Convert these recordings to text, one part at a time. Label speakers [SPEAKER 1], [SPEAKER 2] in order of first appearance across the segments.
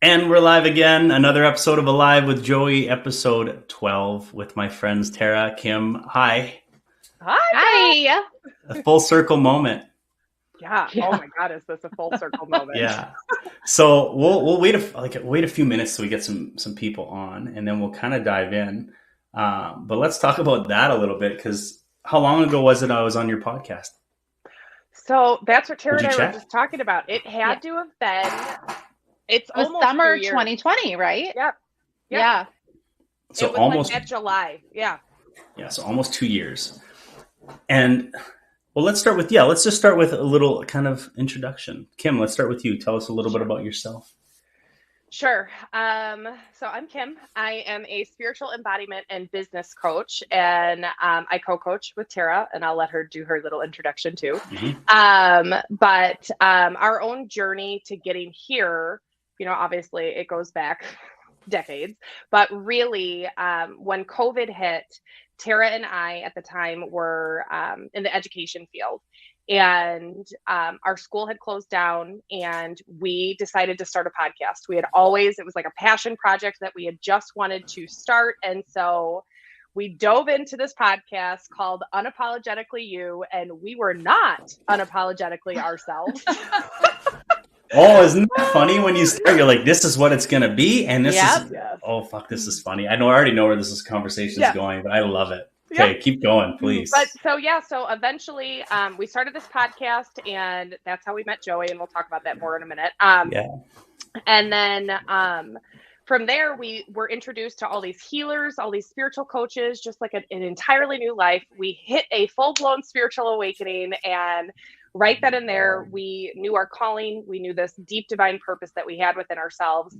[SPEAKER 1] And we're live again. Another episode of Alive with Joey, episode 12 with my friends Tara, Kim. Hi.
[SPEAKER 2] Hi.
[SPEAKER 1] A full circle moment.
[SPEAKER 2] Yeah.
[SPEAKER 3] Yeah.
[SPEAKER 2] Oh my God, is this a full circle moment?
[SPEAKER 1] Yeah. So we'll wait a few minutes so we get some people on, and then we'll kind of dive in. But let's talk about that a little bit, because how long ago was it I was on your podcast?
[SPEAKER 2] So that's what Tara
[SPEAKER 1] Did
[SPEAKER 2] and
[SPEAKER 1] you
[SPEAKER 2] I were
[SPEAKER 1] check?
[SPEAKER 2] just talking about. It had to have been. It's
[SPEAKER 3] It was
[SPEAKER 2] almost
[SPEAKER 3] summer
[SPEAKER 2] 2 years.
[SPEAKER 3] 2020, right?
[SPEAKER 2] Yep.
[SPEAKER 3] Yeah.
[SPEAKER 1] So
[SPEAKER 2] it was
[SPEAKER 1] almost
[SPEAKER 2] like that July. Yeah.
[SPEAKER 1] so almost 2 years. And well, let's just start with a little kind of introduction. Kim, let's start with you. Tell us a little bit about yourself.
[SPEAKER 2] Sure. So I'm Kim. I am a spiritual embodiment and business coach, and I co-coach with Tara, and I'll let her do her little introduction too. But our own journey to getting here, obviously it goes back decades, but really, when COVID hit, Tara and I at the time were in the education field. And our school had closed down, and we decided to start a podcast. It was like a passion project that we had just wanted to start. And so we dove into this podcast called Unapologetically You, and we were not unapologetically ourselves.
[SPEAKER 1] Oh, isn't that funny when you start? You're like, this is what it's going to be. And this is,
[SPEAKER 2] Yes.
[SPEAKER 1] oh, fuck, this is funny. I already know where this conversation is going, but I love it. Okay, keep going, please.
[SPEAKER 2] But so eventually we started this podcast, and that's how we met Joey, and we'll talk about that more in a minute. And then from there, we were introduced to all these healers, all these spiritual coaches, just like an entirely new life. We hit a full-blown spiritual awakening, and right then and there, we knew our calling. We knew this deep divine purpose that we had within ourselves.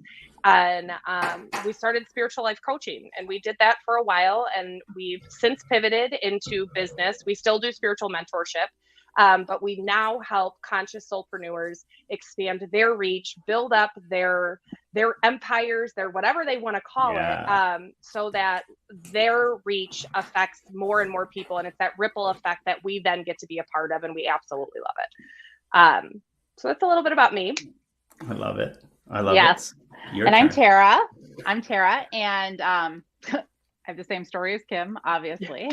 [SPEAKER 2] And we started spiritual life coaching, and we did that for a while. And we've since pivoted into business. We still do spiritual mentorship, but we now help conscious soulpreneurs expand their reach, build up their empires, their whatever they want to call it, so that their reach affects more and more people. And it's that ripple effect that we then get to be a part of, and we absolutely love it. So that's a little bit about me.
[SPEAKER 1] I love it. I love
[SPEAKER 3] Yes.
[SPEAKER 1] it.
[SPEAKER 3] And I'm Tara. And I have the same story as Kim, obviously.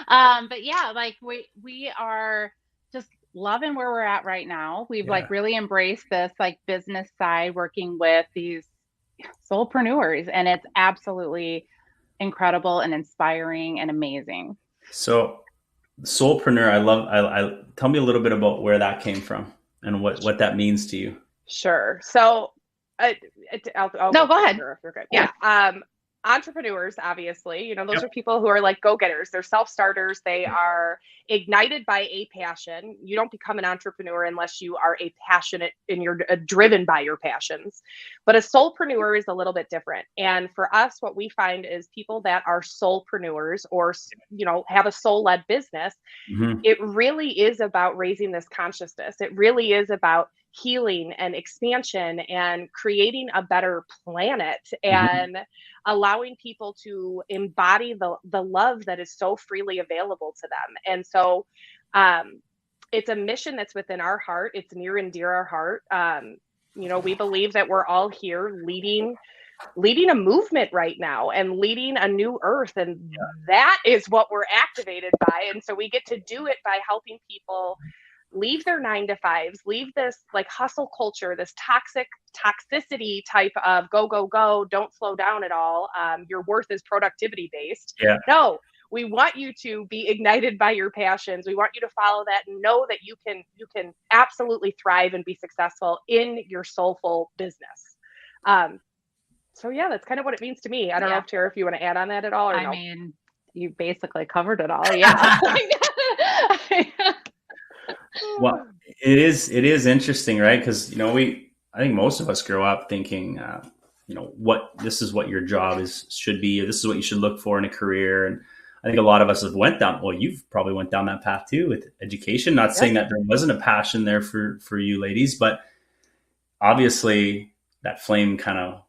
[SPEAKER 3] But yeah, like we are just loving where we're at right now. We've like really embraced this like business side, working with these soulpreneurs, and it's absolutely incredible and inspiring and amazing.
[SPEAKER 1] So soulpreneur, I tell me a little bit about where that came from and what that means to you.
[SPEAKER 2] Sure. So I'll
[SPEAKER 3] no, go ahead.
[SPEAKER 2] If you're good. Yeah. Entrepreneurs, obviously, those are people who are like go-getters. They're self-starters. They are ignited by a passion. You don't become an entrepreneur unless you are a passionate and you're driven by your passions. But a soulpreneur is a little bit different. And for us, what we find is people that are soulpreneurs or, have a soul-led business.
[SPEAKER 1] Mm-hmm.
[SPEAKER 2] It really is about raising this consciousness. It really is about healing and expansion and creating a better planet and allowing people to embody the love that is so freely available to them. And so it's a mission that's within our heart. It's near and dear our heart. We believe that we're all here leading a movement right now and leading a new earth. And that is what we're activated by. And so we get to do it by helping people leave their 9-to-5s, leave this like hustle culture, this toxicity type of go, go, go, don't slow down at all. Your worth is productivity based.
[SPEAKER 1] Yeah.
[SPEAKER 2] No, we want you to be ignited by your passions. We want you to follow that and know that you can absolutely thrive and be successful in your soulful business. So yeah, that's kind of what it means to me. I don't know if Tara, if you want to add on that at all or no.
[SPEAKER 3] I mean, you basically covered it all. Yeah.
[SPEAKER 1] Well, it is interesting, right? Because I think most of us grow up thinking, this is what your job should be, or this is what you should look for in a career. And I think a lot of us have went down. Well, you've probably went down that path too with education. Not saying that there wasn't a passion there for you ladies, but obviously that flame kind of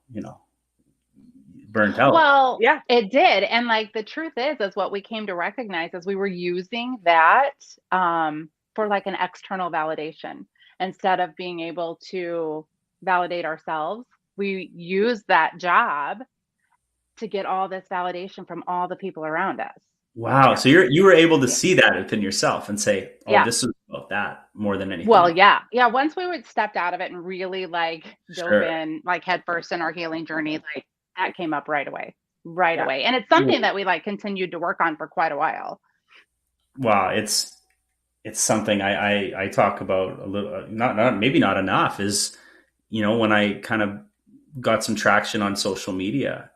[SPEAKER 1] burnt out.
[SPEAKER 3] Well, yeah, it did. And like the truth is what we came to recognize is we were using that for like an external validation instead of being able to validate ourselves. We use that job to get all this validation from all the people around us.
[SPEAKER 1] Wow. So you were able to see that within yourself and say, oh, this is about that more than anything
[SPEAKER 3] Well,
[SPEAKER 1] else.
[SPEAKER 3] yeah. Once we would stepped out of it and really like dove in like headfirst in our healing journey, like that came up right away. And it's something that we like continued to work on for quite a while.
[SPEAKER 1] Wow. It's something I talk about a little, maybe not enough, is, when I kind of got some traction on social media,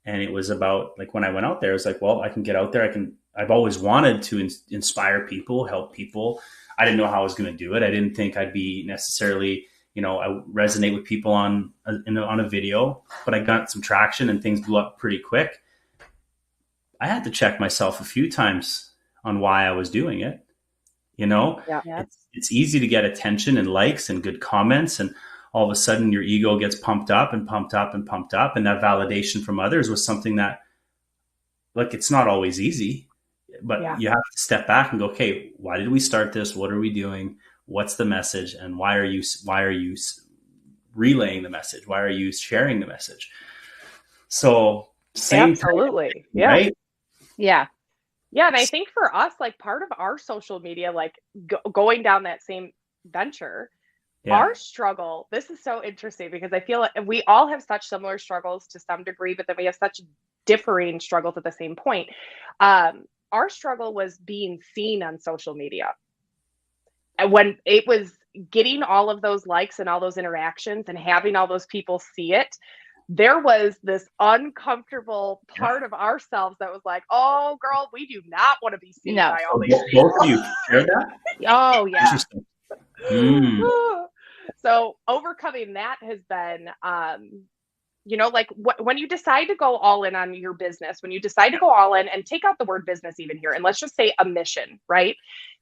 [SPEAKER 1] and it was about like, when I went out there, it was like, well, I can get out there. I've always wanted to inspire people, help people. I didn't know how I was going to do it. I didn't think I'd be necessarily, I resonate with people on a video, but I got some traction and things blew up pretty quick. I had to check myself a few times on why I was doing it. It's easy to get attention and likes and good comments, and all of a sudden your ego gets pumped up and pumped up and pumped up. And that validation from others was something that, like, it's not always easy, but you have to step back and go, okay, why did we start this? What are we doing? What's the message? And why are you relaying the message? Why are you sharing the message? So
[SPEAKER 2] absolutely.
[SPEAKER 1] Right?
[SPEAKER 3] Yeah.
[SPEAKER 2] Yeah. And I think for us, like part of our social media, like going down that same venture, our struggle, this is so interesting because I feel like we all have such similar struggles to some degree, but then we have such differing struggles at the same point. Our struggle was being seen on social media. And when it was getting all of those likes and all those interactions and having all those people see it, there was this uncomfortable part of ourselves that was like, oh, girl, we do not want to be seen by all these people.
[SPEAKER 1] Both of you share that?
[SPEAKER 3] Oh, yeah.
[SPEAKER 1] Interesting.
[SPEAKER 2] So overcoming that has been, like when you decide to go all in on your business, when you decide to go all in and take out the word business even here, and let's just say a mission, right?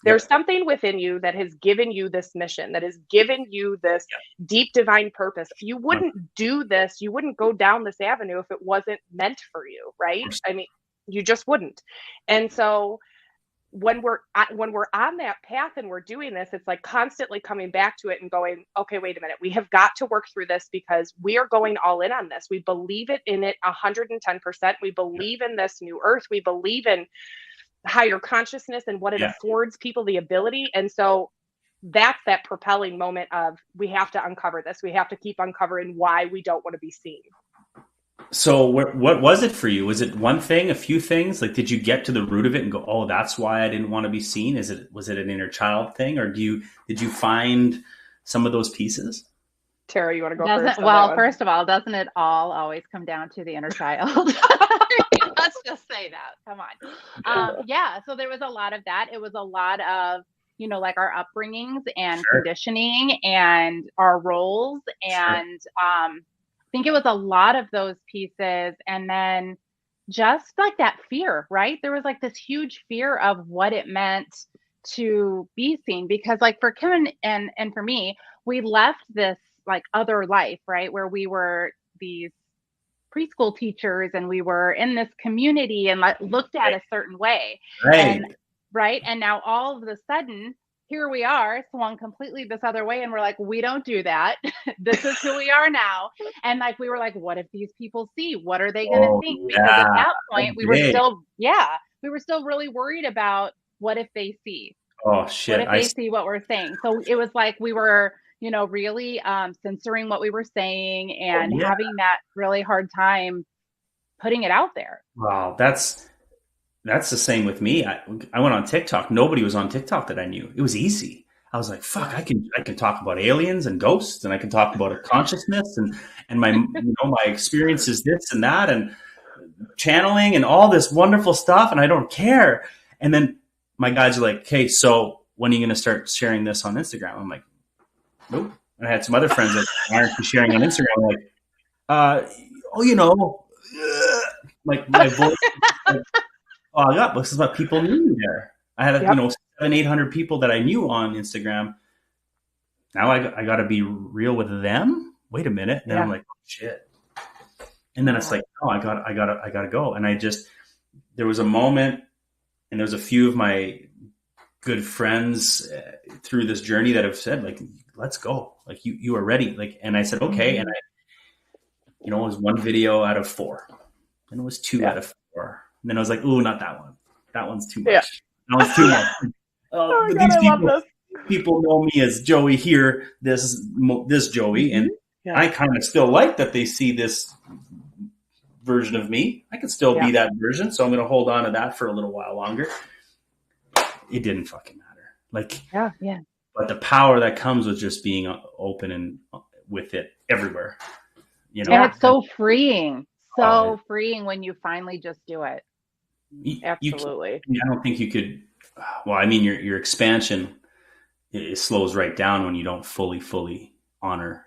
[SPEAKER 2] There's something within you that has given you this mission, that has given you this deep divine purpose. You wouldn't do this. You wouldn't go down this avenue if it wasn't meant for you, right? I mean, you just wouldn't. And so when we're on that path and we're doing this, it's like constantly coming back to it and going, okay, wait a minute, we have got to work through this because we are going all in on this. We believe in it 110%. We believe in this new earth. We believe in higher consciousness and what it affords people the ability. And so that's that propelling moment of, we have to uncover this. We have to keep uncovering why we don't want to be seen.
[SPEAKER 1] So what was it for you? Was it one thing, a few things? Like, did you get to the root of it and go, oh, that's why I didn't want to be seen? Was it an inner child thing, or did you find some of those pieces?
[SPEAKER 2] Tara, you want to go first?
[SPEAKER 3] Well, first of all, doesn't it all always come down to the inner child? Let's just say that. Come on. So there was a lot of that. It was a lot of, like our upbringings and conditioning and our roles. And I think it was a lot of those pieces. And then just like that fear, right? There was like this huge fear of what it meant to be seen, because like for Kim and for me, we left this like other life, right? Where we were these preschool teachers and we were in this community and looked at a certain way. And now all of a sudden, here we are swung completely this other way. And we're like, we don't do that. This is who we are now. And like, we were like, what if these people see? What are they going to think? Because at that point we were still really worried about what if they see?
[SPEAKER 1] Oh shit.
[SPEAKER 3] What if they see what we're saying? So it was like, we were, really censoring what we were saying and having that really hard time putting it out there.
[SPEAKER 1] Wow. That's the same with me. I went on TikTok. Nobody was on TikTok that I knew. It was easy. I was like, fuck, I can talk about aliens and ghosts, and I can talk about a consciousness and my my experiences, this and that, and channeling and all this wonderful stuff, and I don't care. And then my guys are like, okay, so when are you going to start sharing this on Instagram? I'm like, nope. And I had some other friends that aren't sharing on Instagram. I'm like, like my voice. Oh, I got this is what people knew me there. I had 700-800 people that I knew on Instagram. Now I got to be real with them. Wait a minute. And then I'm like, oh, shit. And then it's like, oh, I got to go. And there was a moment, and there was a few of my good friends through this journey that have said, like, let's go. Like, you are ready. Like, and I said, okay. And it was 1 video out of 4. Then it was 2 out of 4. And then I was like, ooh, not that one. That one's too much.
[SPEAKER 2] Yeah.
[SPEAKER 1] That one's too much.
[SPEAKER 2] Oh
[SPEAKER 1] but
[SPEAKER 2] God,
[SPEAKER 1] these
[SPEAKER 2] I love this.
[SPEAKER 1] people know me as Joey here, this Joey. And I kind of still like that they see this version of me. I could still be that version. So I'm going to hold on to that for a little while longer. It didn't fucking matter. Like, but the power that comes with just being open and with it everywhere,
[SPEAKER 3] And it's so freeing. So freeing when you finally just do it.
[SPEAKER 2] Absolutely.
[SPEAKER 1] I don't think you could. Well, I mean, your expansion, it slows right down when you don't fully honor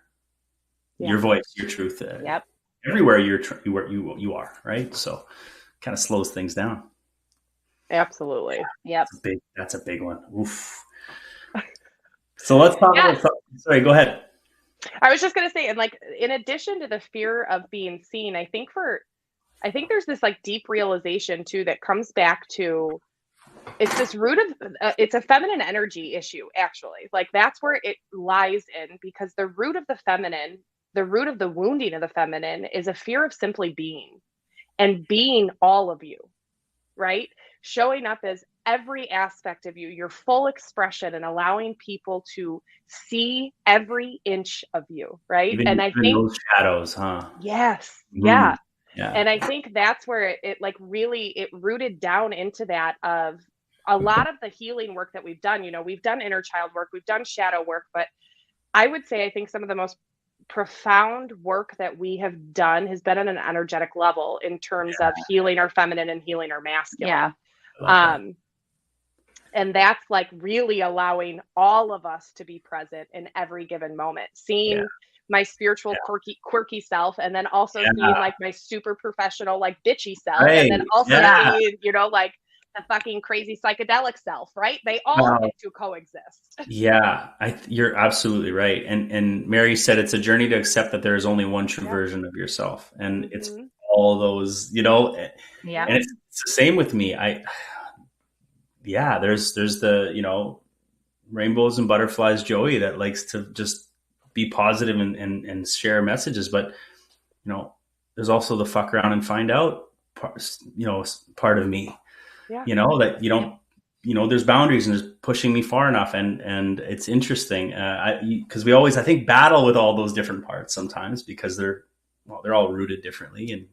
[SPEAKER 1] your voice, your truth. Everywhere you are, right? So, kind of slows things down.
[SPEAKER 2] Absolutely.
[SPEAKER 3] Yep.
[SPEAKER 1] That's a big one. Oof. So let's talk about. Sorry, go ahead.
[SPEAKER 2] I was just gonna say, and like, in addition to the fear of being seen, I think there's this like deep realization too that comes back to, it's this root of it's a feminine energy issue, actually. Like, that's where it lies in, because the root of the feminine, the root of the wounding of the feminine, is a fear of simply being, and being all of you, right? Showing up as every aspect of you, your full expression, and allowing people to see every inch of you, right?
[SPEAKER 1] And I think those shadows, huh?
[SPEAKER 2] Yes. Yeah. And I think that's where it like really, it rooted down into that of a lot of the healing work that we've done. We've done inner child work, we've done shadow work, but I would say, I think some of the most profound work that we have done has been on an energetic level in terms of healing our feminine and healing our masculine. And that's like really allowing all of us to be present in every given moment, seeing my spiritual quirky self, and then also seeing like my super professional like bitchy self, and then also seeing like the fucking crazy psychedelic self, right? They all get to coexist.
[SPEAKER 1] You're absolutely right. And Mary said it's a journey to accept that there is only one true version of yourself, and it's all those, and it's the same with me. There's the rainbows and butterflies Joey that likes to just be positive and share messages, but there's also the fuck around and find out part of me. That you don't, there's boundaries, and there's pushing me far enough. And it's interesting. Cause we always, I think, battle with all those different parts sometimes, because they're all rooted differently. And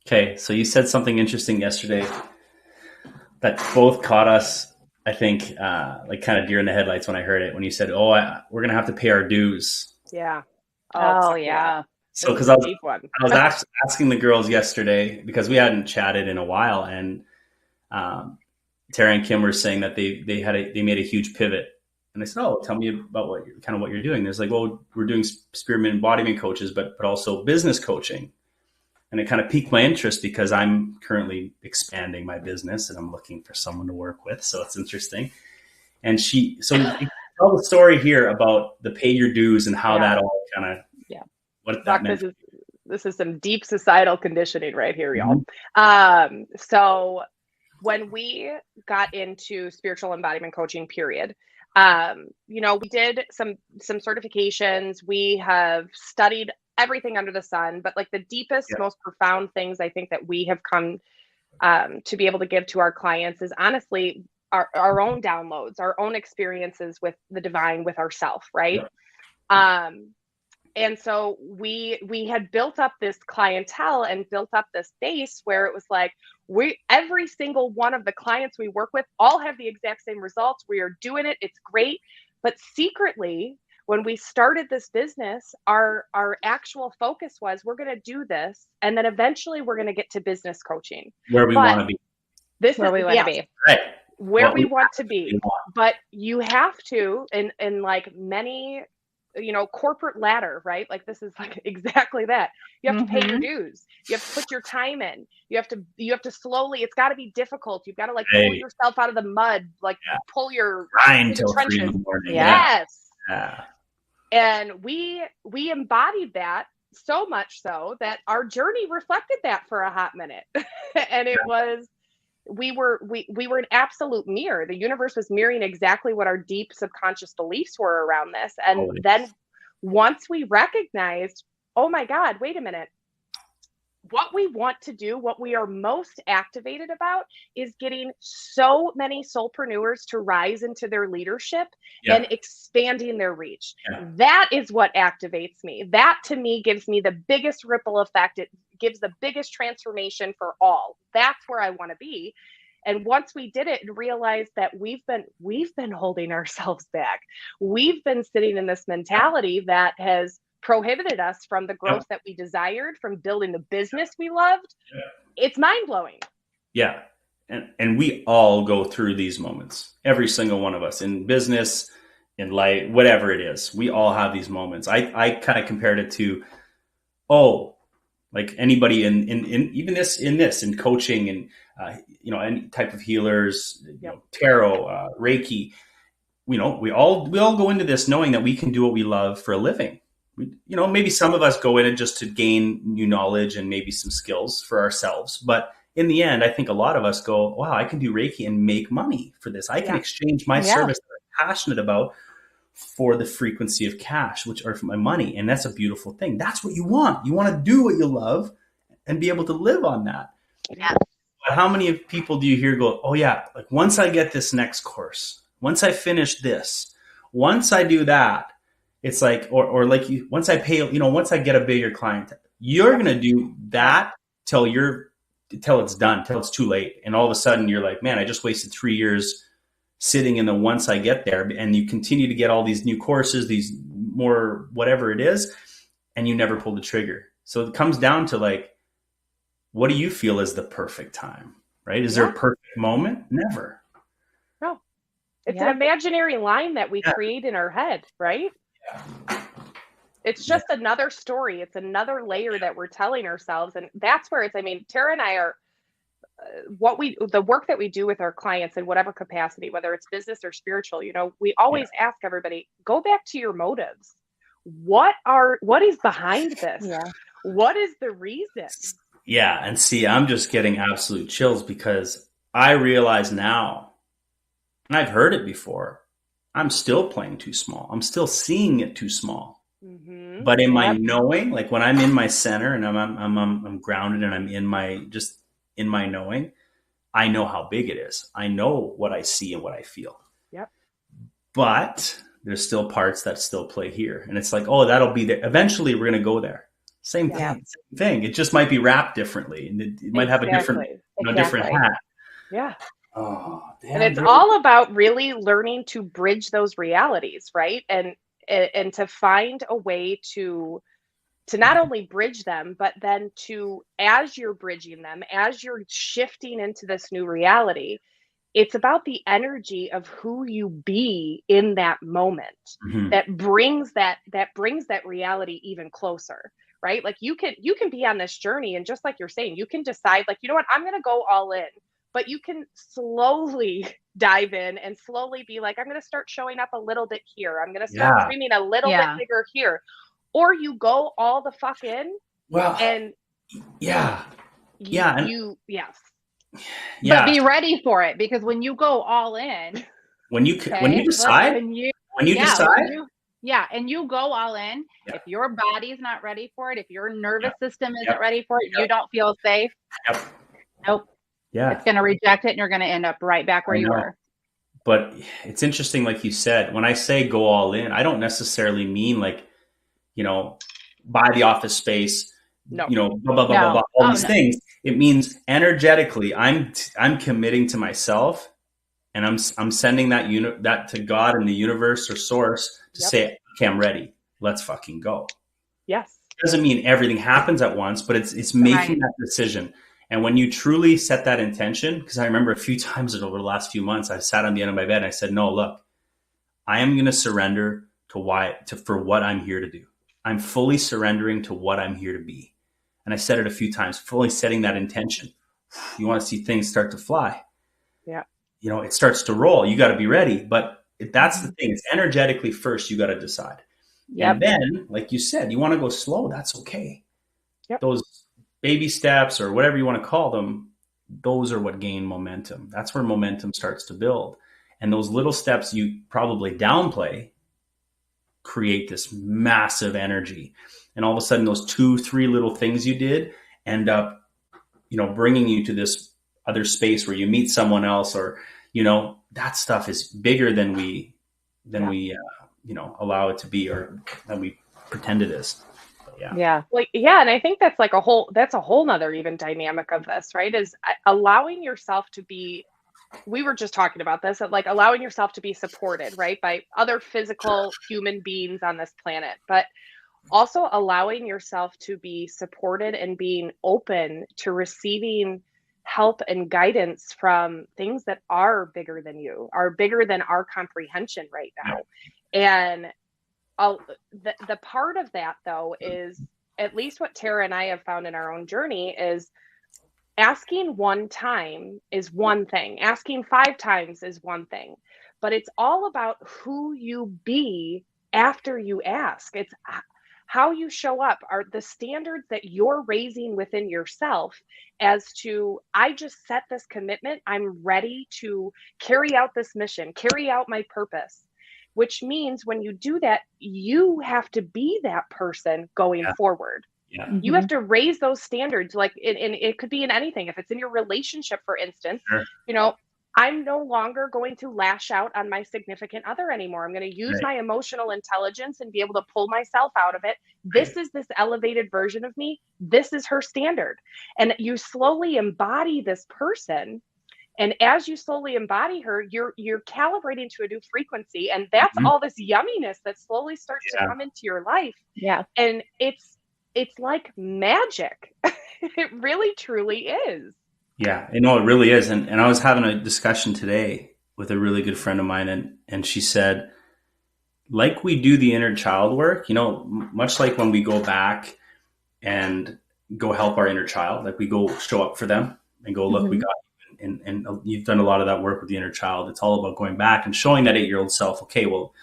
[SPEAKER 1] Okay. So you said something interesting yesterday that both caught us, I think, like kind of deer in the headlights when I heard it, when you said, we're going to have to pay our dues.
[SPEAKER 2] Yeah.
[SPEAKER 1] So, because I was asking the girls yesterday, because we hadn't chatted in a while, and Tara and Kim were saying that they made a huge pivot, and I said, tell me about what you're doing. There's like, well, we're doing spirit embodiment coaches, but also business coaching, and it kind of piqued my interest, because I'm currently expanding my business and I'm looking for someone to work with, so it's interesting. And tell the story here about the pay your dues and how that all kind of. What that meant.
[SPEAKER 2] This is some deep societal conditioning right here, y'all. So when we got into spiritual embodiment coaching, period, we did some certifications. We have studied everything under the sun, but like the deepest, most profound things I think that we have come to be able to give to our clients is honestly our own downloads, our own experiences with the divine, with ourself, right? And so we had built up this clientele and built up this base where it was like, every single one of the clients we work with all have the exact same results. We are doing it. It's great. But secretly, when we started this business, our actual focus was, we're going to do this, and then eventually we're going to get to business coaching.
[SPEAKER 1] Where we want to be.
[SPEAKER 2] This is where we want to be. Right. Where we want to be. But you have to, in like many, corporate ladder, right? Like, this is like exactly that. You have to pay your dues. You have to put your time in. You have to slowly, it's got to be difficult. You've got to like pull yourself out of the mud, like pull your
[SPEAKER 1] grind till 3 in the morning.
[SPEAKER 2] Yes. And we embodied that so much so that our journey reflected that for a hot minute. And it we were an absolute mirror. The universe was mirroring exactly what our deep subconscious beliefs were around this. And then once we recognized, oh my God, wait a minute, what we want to do, what we are most activated about, is getting so many soulpreneurs to rise into their leadership and expanding their reach. That is what activates me. That to me gives me the biggest ripple effect. It gives the biggest transformation for all. That's where I want to be. And once we did it and realized that we've been holding ourselves back, we've been sitting in this mentality that has prohibited us from the growth that we desired, from building the business we loved. It's mind-blowing.
[SPEAKER 1] Yeah. And we all go through these moments, every single one of us, in business, in life, whatever it is. We all have these moments. I kind of compared it to, like anybody in coaching and any type of healers, tarot, Reiki. We all go into this knowing that we can do what we love for a living. Maybe some of us go in it just to gain new knowledge and maybe some skills for ourselves. But in the end, I think a lot of us go, wow, I can do Reiki and make money for this. I can exchange my service that I'm passionate about for the frequency of cash, or for my money. And that's a beautiful thing. That's what you want. You want to do what you love and be able to live on that.
[SPEAKER 3] Yeah.
[SPEAKER 1] But how many people do you hear go, oh yeah, like once I get this next course, once I finish this, once I do that, it's like, or like once I pay, once I get a bigger client, you're going to do that till it's done, till it's too late. And all of a sudden you're like, man, I just wasted 3 years sitting in the once I get there. And you continue to get all these new courses, these more, whatever it is, and you never pull the trigger. So it comes down to like, what do you feel is the perfect time, right? Is there a perfect moment? Never.
[SPEAKER 2] No. It's an imaginary line that we create in our head, right? It's just another story. It's another layer that we're telling ourselves. And that's where Tara and I are, the work that we do with our clients in whatever capacity, whether it's business or spiritual, we always ask everybody, go back to your motives. What is behind this? Yeah. What is the reason?
[SPEAKER 1] Yeah. And see, I'm just getting absolute chills because I realize now, and I've heard it before, I'm still playing too small. I'm still seeing it too small. Mm-hmm. But in my knowing, like when I'm in my center and I'm grounded and I'm in my knowing, I know how big it is. I know what I see and what I feel.
[SPEAKER 2] Yep.
[SPEAKER 1] But there's still parts that still play here. And it's like, oh, that'll be there. Eventually we're going to go there. Same thing. It just might be wrapped differently. And it might have a different hat.
[SPEAKER 2] Yeah.
[SPEAKER 1] Oh, damn,
[SPEAKER 2] and it's all about really learning to bridge those realities, right? And to find a way to not only bridge them, but then as you're bridging them, as you're shifting into this new reality, it's about the energy of who you be in that moment that brings that reality even closer, right? Like you can be on this journey, and just like you're saying, you can decide, like, you know what, I'm going to go all in. But you can slowly dive in and slowly be like, I'm going to start showing up a little bit here. I'm going to start dreaming a little bit bigger here. Or you go all the fuck in.
[SPEAKER 1] Well,
[SPEAKER 2] and
[SPEAKER 3] But be ready for it, because when you go all in,
[SPEAKER 1] when you decide, and you
[SPEAKER 3] go all in, if your body's not ready for it, if your nervous system isn't ready for it, you don't feel safe. Nope.
[SPEAKER 1] Yeah.
[SPEAKER 3] It's going to reject it, and you're going to end up right back where you were.
[SPEAKER 1] But it's interesting, like you said, when I say go all in, I don't necessarily mean like, buy the office space, blah, blah, blah, blah, blah, all these things. It means energetically, I'm committing to myself, and I'm sending that to God and the universe or source to say, okay, I'm ready. Let's fucking go.
[SPEAKER 2] Yes.
[SPEAKER 1] It doesn't mean everything happens at once, but it's making that decision. And when you truly set that intention, because I remember a few times over the last few months, I sat on the end of my bed and I said, no, look, I am going to surrender for what I'm here to do. I'm fully surrendering to what I'm here to be. And I said it a few times, fully setting that intention. You want to see things start to fly.
[SPEAKER 2] Yeah.
[SPEAKER 1] It starts to roll. You got to be ready. But that's the thing. It's energetically first, you got to decide. Yep. And then, like you said, you want to go slow. That's okay.
[SPEAKER 2] Yep.
[SPEAKER 1] Those baby steps or whatever you want to call them, those are what gain momentum. That's where momentum starts to build. And those little steps you probably downplay create this massive energy. And all of a sudden, those 2-3 little things you did end up, bringing you to this other space where you meet someone else, or, that stuff is bigger than we allow it to be, or than we pretend it is.
[SPEAKER 2] Yeah. And I think that's a whole nother even dynamic of this, right? Is allowing yourself to be, we were just talking about this, like allowing yourself to be supported, right, by other physical human beings on this planet, but also allowing yourself to be supported and being open to receiving help and guidance from things that are bigger than you, are bigger than our comprehension right now. And the part of that, though, is at least what Tara and I have found in our own journey is asking one time is one thing. Asking 5 times is one thing. But it's all about who you be after you ask. It's how you show up, are the standards that you're raising within yourself as to, I just set this commitment. I'm ready to carry out this mission, carry out my purpose. Which means when you do that, you have to be that person going forward.
[SPEAKER 1] Yeah.
[SPEAKER 2] You have to raise those standards. Like, it could be in anything. If it's in your relationship, for instance, I'm no longer going to lash out on my significant other anymore. I'm going to use my emotional intelligence and be able to pull myself out of it. This is this elevated version of me. This is her standard. And you slowly embody this person. And as you slowly embody her, you're calibrating to a new frequency. And that's all this yumminess that slowly starts to come into your life.
[SPEAKER 3] Yeah.
[SPEAKER 2] And it's like magic. It really, truly is.
[SPEAKER 1] Yeah, it really is. And I was having a discussion today with a really good friend of mine, and she said, like we do the inner child work, much like when we go back and go help our inner child, like we go show up for them and go, look, we got you. And you've done a lot of that work with the inner child. It's all about going back and showing that 8-year-old self, okay, well,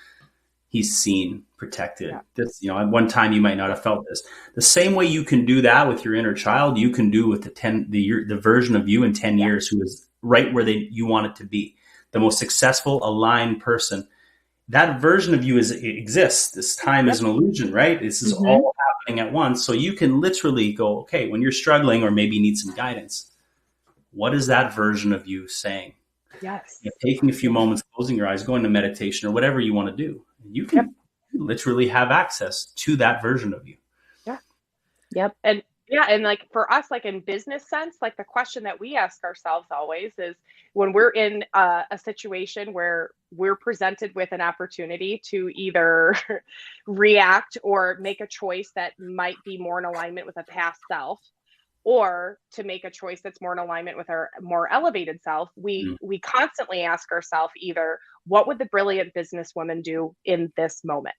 [SPEAKER 1] he's seen, protected. This, at one time you might not have felt this. The same way you can do that with your inner child, you can do with the version of you in 10 years who is right where you want it to be. The most successful, aligned person. That version of you exists. This time is an illusion, right? This is all happening at once. So you can literally go, okay, when you're struggling or maybe need some guidance, what is that version of you saying?
[SPEAKER 2] Yes.
[SPEAKER 1] Taking a few moments, closing your eyes, going to meditation or whatever you want to do. You can literally have access to that version of you.
[SPEAKER 2] Yeah. Yep. And like for us, like in business sense, like the question that we ask ourselves always is when we're in a situation where we're presented with an opportunity to either react or make a choice that might be more in alignment with a past self, or to make a choice that's more in alignment with our more elevated self, we constantly ask ourselves either, what would the brilliant businesswoman do in this moment?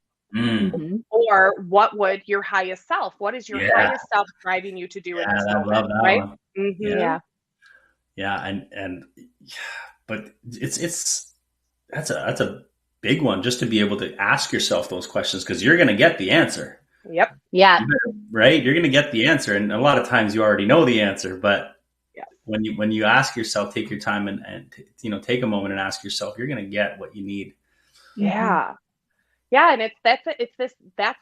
[SPEAKER 2] Or what would your highest self, what is your highest self driving you to do in this moment?
[SPEAKER 1] Love that
[SPEAKER 2] right?
[SPEAKER 1] one. But that's a big one, just to be able to ask yourself those questions, because you're going to get the answer.
[SPEAKER 2] Yep.
[SPEAKER 3] Yeah.
[SPEAKER 1] Right. You're going to get the answer. And a lot of times you already know the answer, but when you ask yourself, take your time and take a moment and ask yourself, you're going to get what you need.
[SPEAKER 2] Yeah. Yeah. And that's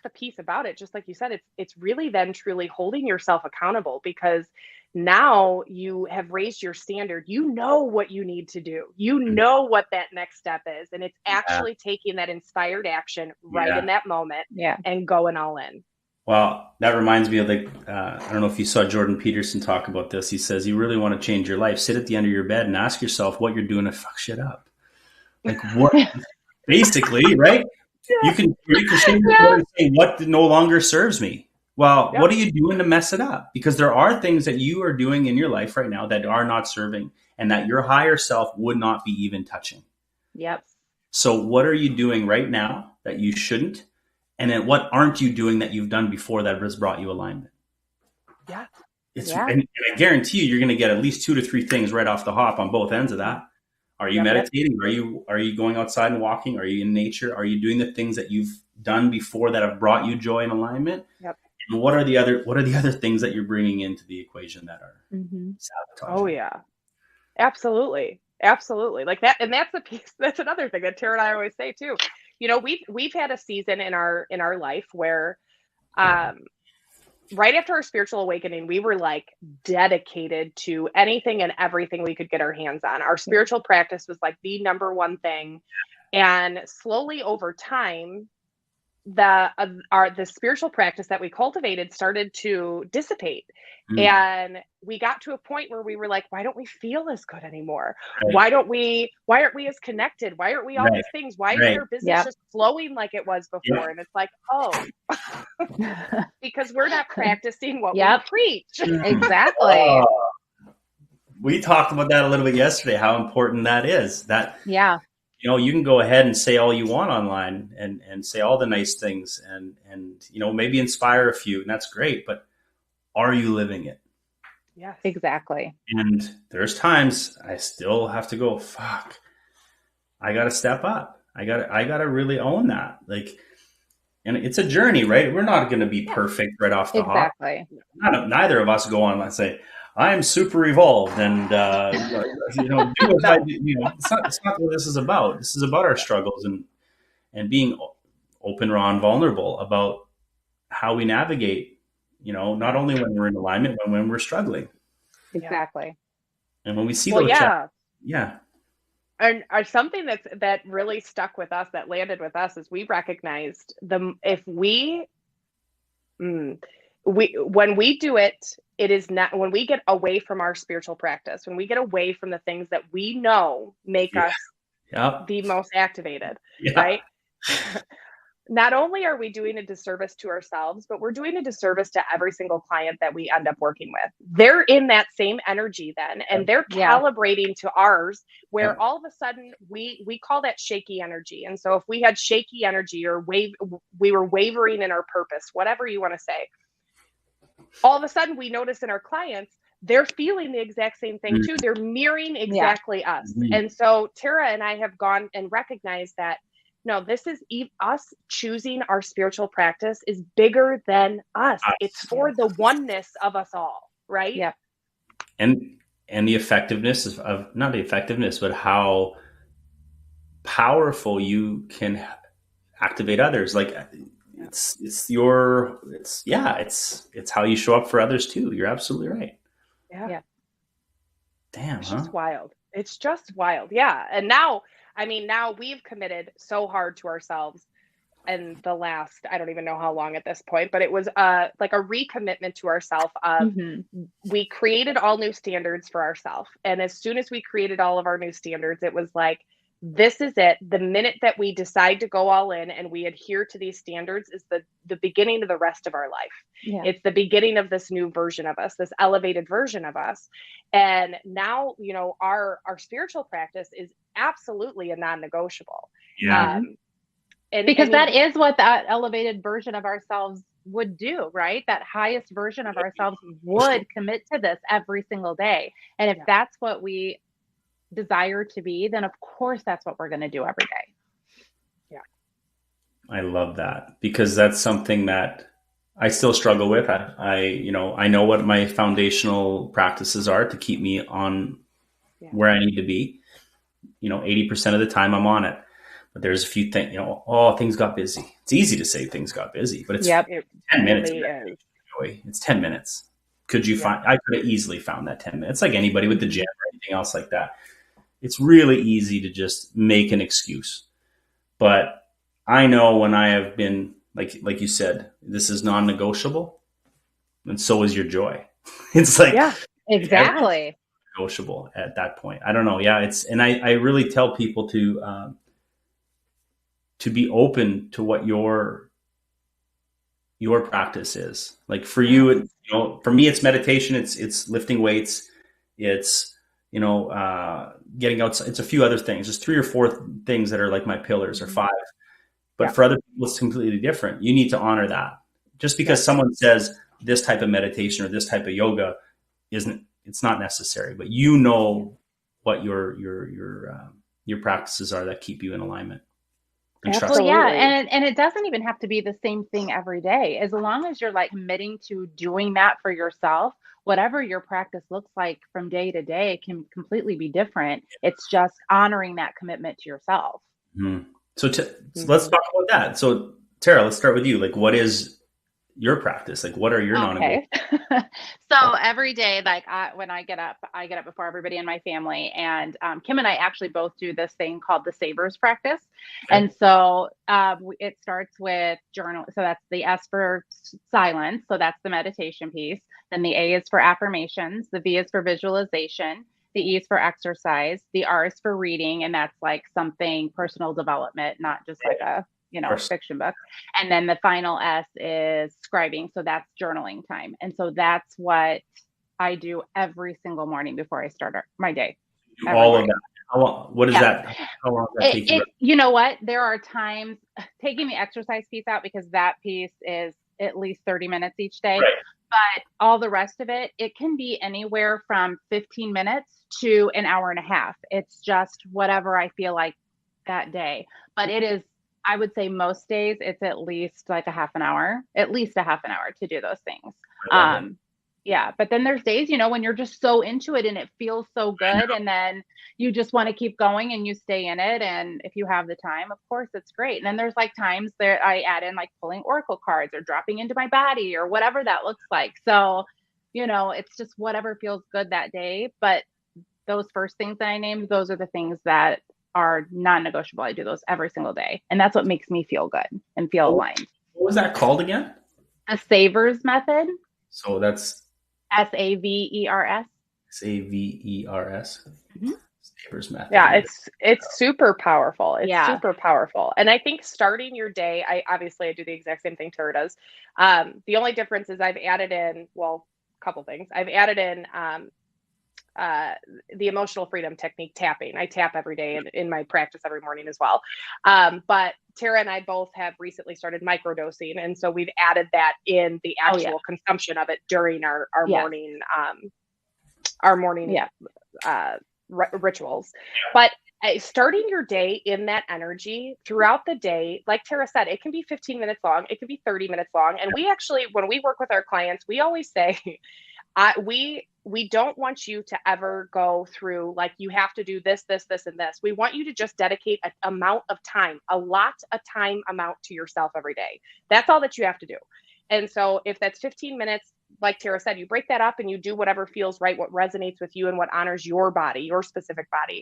[SPEAKER 2] the piece about it. Just like you said, it's really then truly holding yourself accountable, because now you have raised your standard. You know what you need to do. You know what that next step is. And it's actually taking that inspired action right in that moment and going all in.
[SPEAKER 1] Well, that reminds me of I don't know if you saw Jordan Peterson talk about this. He says, you really want to change your life, sit at the end of your bed and ask yourself what you're doing to fuck shit up. Like what, basically, right? You can sit and say, what no longer serves me? Well, what are you doing to mess it up? Because there are things that you are doing in your life right now that are not serving and that your higher self would not be even touching.
[SPEAKER 2] Yep.
[SPEAKER 1] So what are you doing right now that you shouldn't? And then what aren't you doing that you've done before that has brought you alignment?
[SPEAKER 2] Yeah.
[SPEAKER 1] And I guarantee you're going to get at least 2 to 3 things right off the hop on both ends of that. Are you meditating? Are you going outside and walking? Are you in nature? Are you doing the things that you've done before that have brought you joy and alignment?
[SPEAKER 2] Yep.
[SPEAKER 1] And what are the other things that you're bringing into the equation that are sabotaging?
[SPEAKER 2] Oh yeah. Absolutely. Absolutely. Like that. And that's the piece. That's another thing that Tara and I always say too. You know, we've had a season in our life where, um, right after our spiritual awakening, we were like dedicated to anything and everything we could get our hands on. Our spiritual practice was like the number one thing. And slowly over time, the spiritual practice that we cultivated started to dissipate. And we got to a point where we were like, why don't we feel as good anymore?
[SPEAKER 1] Right.
[SPEAKER 2] Why aren't we as connected? Why aren't we all these things? Why isn't our business just flowing like it was before? And it's like, oh, because we're not practicing what we preach.
[SPEAKER 3] Exactly.
[SPEAKER 1] We talked about that a little bit yesterday, how important that is. That, you know, you can go ahead and say all you want online and say all the nice things and, you know, maybe inspire a few, and that's great, but are you living it?
[SPEAKER 2] Yes,
[SPEAKER 3] exactly.
[SPEAKER 1] And there's times I still have to go, fuck, I got to step up. I got to really own that. Like, and it's a journey, right? We're not going to be perfect right off the hop. Neither of us go on and say, I'm super evolved and, you know, do what I do. You know, it's not what this is about. This is about our struggles and being open, raw, and vulnerable about how we navigate, you know, not only when we're in alignment, but when we're struggling.
[SPEAKER 3] Exactly.
[SPEAKER 1] And when we see those challenges,
[SPEAKER 2] and something that really stuck with us, that landed with us, is we recognized when we do it, it is not, when we get away from our spiritual practice, when we get away from the things that we know make us the most activated, right? Not only are we doing a disservice to ourselves, but we're doing a disservice to every single client that we end up working with. They're in that same energy then, and they're calibrating to ours, where all of a sudden we call that shaky energy. And so if we had shaky energy or we were wavering in our purpose, whatever you want to say, all of a sudden we notice in our clients, they're feeling the exact same thing too. They're mirroring exactly us. And so Tara and I have gone and recognized that, no, this is us choosing our spiritual practice is bigger than us. It's for the oneness of us all, right?
[SPEAKER 3] Yeah.
[SPEAKER 1] And the effectiveness of not the effectiveness, but how powerful you can activate others. Like it's how you show up for others too. You're absolutely right.
[SPEAKER 2] Yeah.
[SPEAKER 1] Damn,
[SPEAKER 2] it's just wild. It's just wild. Yeah. And now we've committed so hard to ourselves in the last, I don't even know how long at this point, but it was like a recommitment to ourselves of we created all new standards for ourselves. And as soon as we created all of our new standards, it was like, this is it. The minute that we decide to go all in and we adhere to these standards is the beginning of the rest of our life. Yeah. It's the beginning of this new version of us, this elevated version of us. And now, you know, our spiritual practice is absolutely a non-negotiable.
[SPEAKER 1] Yeah.
[SPEAKER 3] Because that is what that elevated version of ourselves would do, right? That highest version of ourselves would commit to this every single day. And if that's what we desire to be, then of course that's what we're going to do every day.
[SPEAKER 2] Yeah.
[SPEAKER 1] I love that, because that's something that I still struggle with. I know what my foundational practices are to keep me on where I need to be. You know, 80% of the time I'm on it. But there's a few things, you know, things got busy. It's easy to say things got busy, but it's 10 minutes. It's 10 minutes. Could you find, I could have easily found that 10 minutes, like anybody with the gym or anything else like that. It's really easy to just make an excuse. But I know when I have been, like you said, this is non-negotiable, and so is your joy. It's like,
[SPEAKER 3] exactly.
[SPEAKER 1] Negotiable at that point. I don't know. Yeah. And I really tell people to be open to what your practice is. Like for you, you know, for me, it's meditation. It's lifting weights. It's, you know, getting outside. It's a few other things. There's 3 or 4 things that are like my pillars, or 5. But for other people, it's completely different. You need to honor that. Just because someone says this type of meditation or this type of yoga it's not necessary. But you know what your practices are that keep you in alignment. and trust.
[SPEAKER 3] Well, yeah, and it doesn't even have to be the same thing every day. As long as you're like committing to doing that for yourself, whatever your practice looks like from day to day can completely be different. It's just honoring that commitment to yourself.
[SPEAKER 1] Mm-hmm. So let's talk about that. So Tara, let's start with you. Like, what is your practice? Like, what are your non-negotiables?
[SPEAKER 3] So every day, like when I get up before everybody in my family, and Kim and I actually both do this thing called the Savers practice. Okay. And so it starts with journal. So that's the S for silence. So that's the meditation piece. Then the A is for affirmations. The V is for visualization. The E is for exercise. The R is for reading. And that's like something personal development, not just like a fiction book. And then the final S is scribing. So that's journaling time. And so that's what I do every single morning before I start my day.
[SPEAKER 1] All of that. What is that? How long does that take you?
[SPEAKER 3] You know what? There are times, taking the exercise piece out, because that piece is at least 30 minutes each day. Right. But all the rest of it, it can be anywhere from 15 minutes to an hour and a half. It's just whatever I feel like that day. But it is, I would say most days it's at least like a half an hour to do those things. Yeah. But then there's days, when you're just so into it and it feels so good, and then you just want to keep going and you stay in it. And if you have the time, of course, it's great. And then there's like times that I add in like pulling oracle cards or dropping into my body or whatever that looks like. So, it's just whatever feels good that day. But those first things that I named, those are the things that are non-negotiable. I do those every single day. And that's what makes me feel good and feel aligned.
[SPEAKER 1] What was that called again?
[SPEAKER 3] A Savers method.
[SPEAKER 1] So that's
[SPEAKER 3] SAVERS.
[SPEAKER 1] SAVERS.
[SPEAKER 3] Mm-hmm.
[SPEAKER 1] Savers method.
[SPEAKER 2] Yeah, it's super powerful. It's super powerful. And I think starting your day, I do the exact same thing Tara does. The only difference is I've added in, a couple things. I've added in the emotional freedom technique, tapping. I tap every day in my practice every morning as well. But Tara and I both have recently started microdosing. And so we've added that in the actual consumption of it during our morning, rituals. But starting your day in that energy throughout the day, like Tara said, it can be 15 minutes long. It can be 30 minutes long. And we actually, when we work with our clients, we always say, we don't want you to ever go through like you have to do this, and this. We want you to just dedicate an amount of time, amount to yourself every day. That's all that you have to do. And so if that's 15 minutes, like Tara said, you break that up and you do whatever feels right, what resonates with you and what honors your body, your specific body.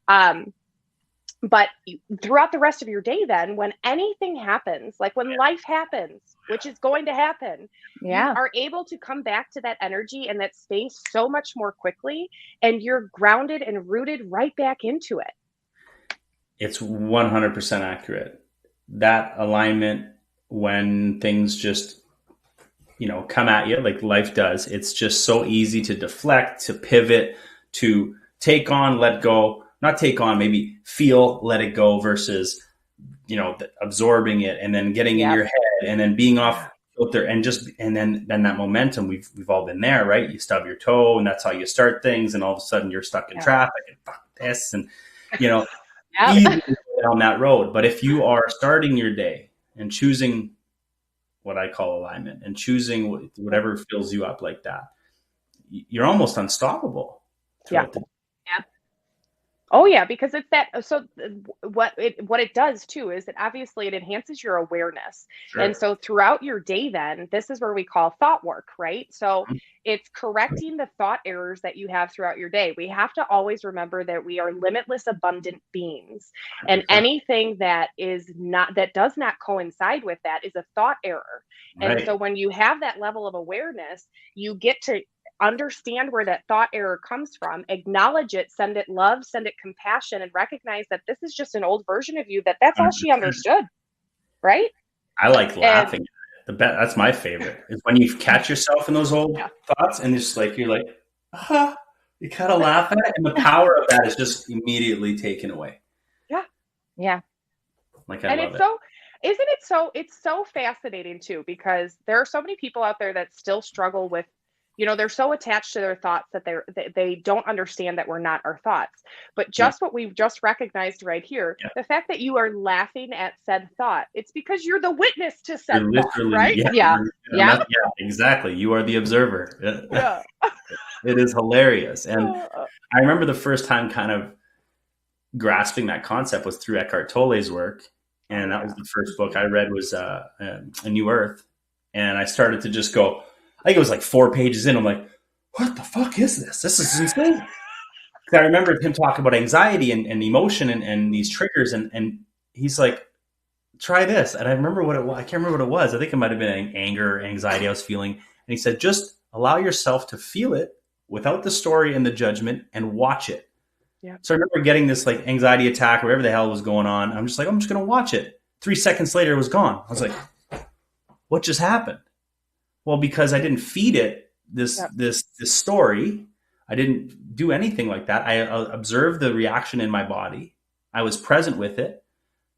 [SPEAKER 2] Yeah. But throughout the rest of your day, then when anything happens, like when life happens, which is going to happen, you are able to come back to that energy and that space so much more quickly, and you're grounded and rooted right back into it.
[SPEAKER 1] It's 100% accurate. That alignment, when things just, come at you like life does, it's just so easy to deflect, to pivot, to take on, let go. Not take on, maybe feel, let it go versus, absorbing it and then getting in your head and then being off filter and then that momentum, we've all been there, right? You stub your toe and that's how you start things. And all of a sudden you're stuck in traffic and fuck this. And, easy to go down that road. But if you are starting your day and choosing what I call alignment and choosing whatever fills you up like that, you're almost unstoppable.
[SPEAKER 2] Oh yeah, because it's that. So what it does too is that obviously it enhances your awareness. Sure. And so throughout your day, then this is where we call thought work, right? So it's correcting the thought errors that you have throughout your day. We have to always remember that we are limitless, abundant beings, and anything that does not coincide with that is a thought error. Right. And so when you have that level of awareness, you get to understand where that thought error comes from, acknowledge it, send it love, send it compassion, and recognize that this is just an old version of you, that's all she understood. Right?
[SPEAKER 1] I like laughing. That's my favorite is when you catch yourself in those old thoughts and it's like, you're like, you kind of laugh at it. And the power of that is just immediately taken away.
[SPEAKER 2] Yeah.
[SPEAKER 3] Yeah.
[SPEAKER 1] Like, I love
[SPEAKER 2] it. Isn't it so fascinating too, because there are so many people out there that still struggle with they're so attached to their thoughts that they don't understand that we're not our thoughts. But just what we've just recognized right here, the fact that you are laughing at said thought, it's because you're the witness to said thought, right?
[SPEAKER 3] Yeah,
[SPEAKER 1] exactly. You are the observer.
[SPEAKER 2] Yeah.
[SPEAKER 1] It is hilarious. And I remember the first time kind of grasping that concept was through Eckhart Tolle's work. And that was the first book I read was A New Earth. And I started to just go, I think it was like 4 pages in. I'm like, what the fuck is this? This is insane. I remember him talking about anxiety and emotion and these triggers. And he's like, try this. And I remember what it was. I can't remember what it was. I think it might have been anger or anxiety I was feeling. And he said, just allow yourself to feel it without the story and the judgment and watch it.
[SPEAKER 2] Yeah.
[SPEAKER 1] So I remember getting this like anxiety attack, whatever the hell was going on. I'm just like, I'm just going to watch it. 3 seconds later, it was gone. I was like, what just happened? Well, because I didn't feed it this story. I didn't do anything like that. I observed the reaction in my body. I was present with it.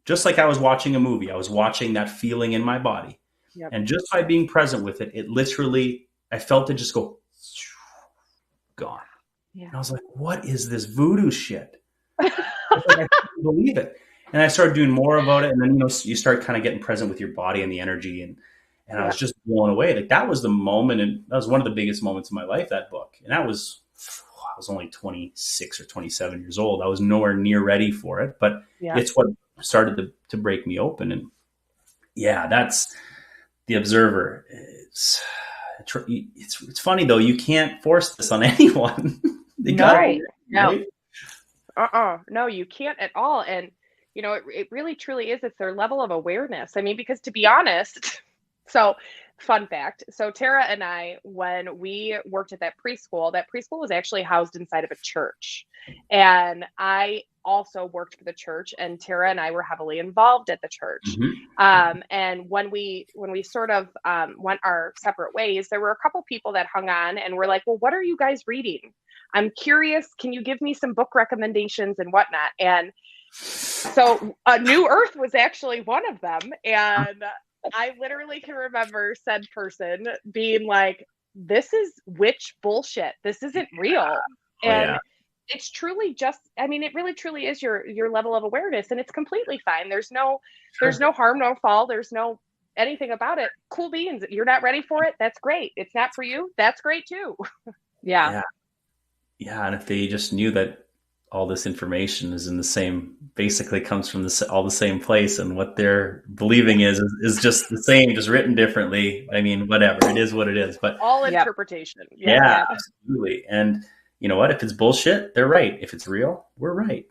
[SPEAKER 1] Just like I was watching a movie, I was watching that feeling in my body.
[SPEAKER 2] Yep.
[SPEAKER 1] And just by being present with it, it literally, I felt it just go, gone.
[SPEAKER 2] Yeah.
[SPEAKER 1] And I was like, what is this voodoo shit? I couldn't believe it. And I started doing more about it. And then, you start kind of getting present with your body and the energy. And I was just blown away. Like that was the moment. And that was one of the biggest moments in my life, that book. And I was only 26 or 27 years old. I was nowhere near ready for it, but it's what started to break me open. And that's the observer. It's funny though. You can't force this on anyone.
[SPEAKER 3] No.
[SPEAKER 2] No, you can't at all. And, it really truly is. It's their level of awareness. I mean, because to be honest, so fun fact. So Tara and I, when we worked at that preschool was actually housed inside of a church. And I also worked for the church, and Tara and I were heavily involved at the church.
[SPEAKER 1] Mm-hmm.
[SPEAKER 2] And when we sort of went our separate ways, there were a couple people that hung on and were like, well, what are you guys reading? I'm curious. Can you give me some book recommendations and whatnot? And so A New Earth was actually one of them. And I literally can remember said person being like, this is witch bullshit. This isn't real. And it's truly it really truly is your level of awareness, and it's completely fine. There's no harm, no foul. There's no anything about it. Cool beans. You're not ready for it. That's great. It's not for you. That's great too.
[SPEAKER 3] Yeah.
[SPEAKER 1] And if they just knew that all this information is in the same, basically comes from all the same place, and what they're believing is just the same, just written differently. I mean, whatever, it is what it is, but
[SPEAKER 2] all interpretation.
[SPEAKER 1] Yeah, absolutely. And you know what? If it's bullshit, they're right. If it's real, we're right.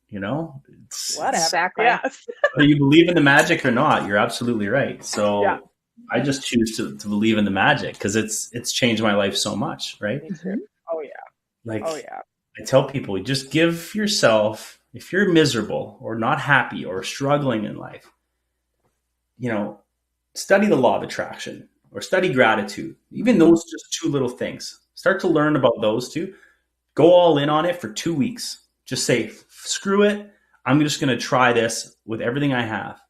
[SPEAKER 2] Whatever.
[SPEAKER 3] Exactly.
[SPEAKER 1] Whether you believe in the magic or not, you're absolutely right. So I just choose to believe in the magic because it's changed my life so much. Right.
[SPEAKER 2] Mm-hmm. Oh yeah.
[SPEAKER 1] I tell people, just give yourself, if you're miserable or not happy or struggling in life, study the law of attraction or study gratitude. Even those just 2 little things. Start to learn about those 2. Go all in on it for 2 weeks. Just say, screw it. I'm just going to try this with everything I have.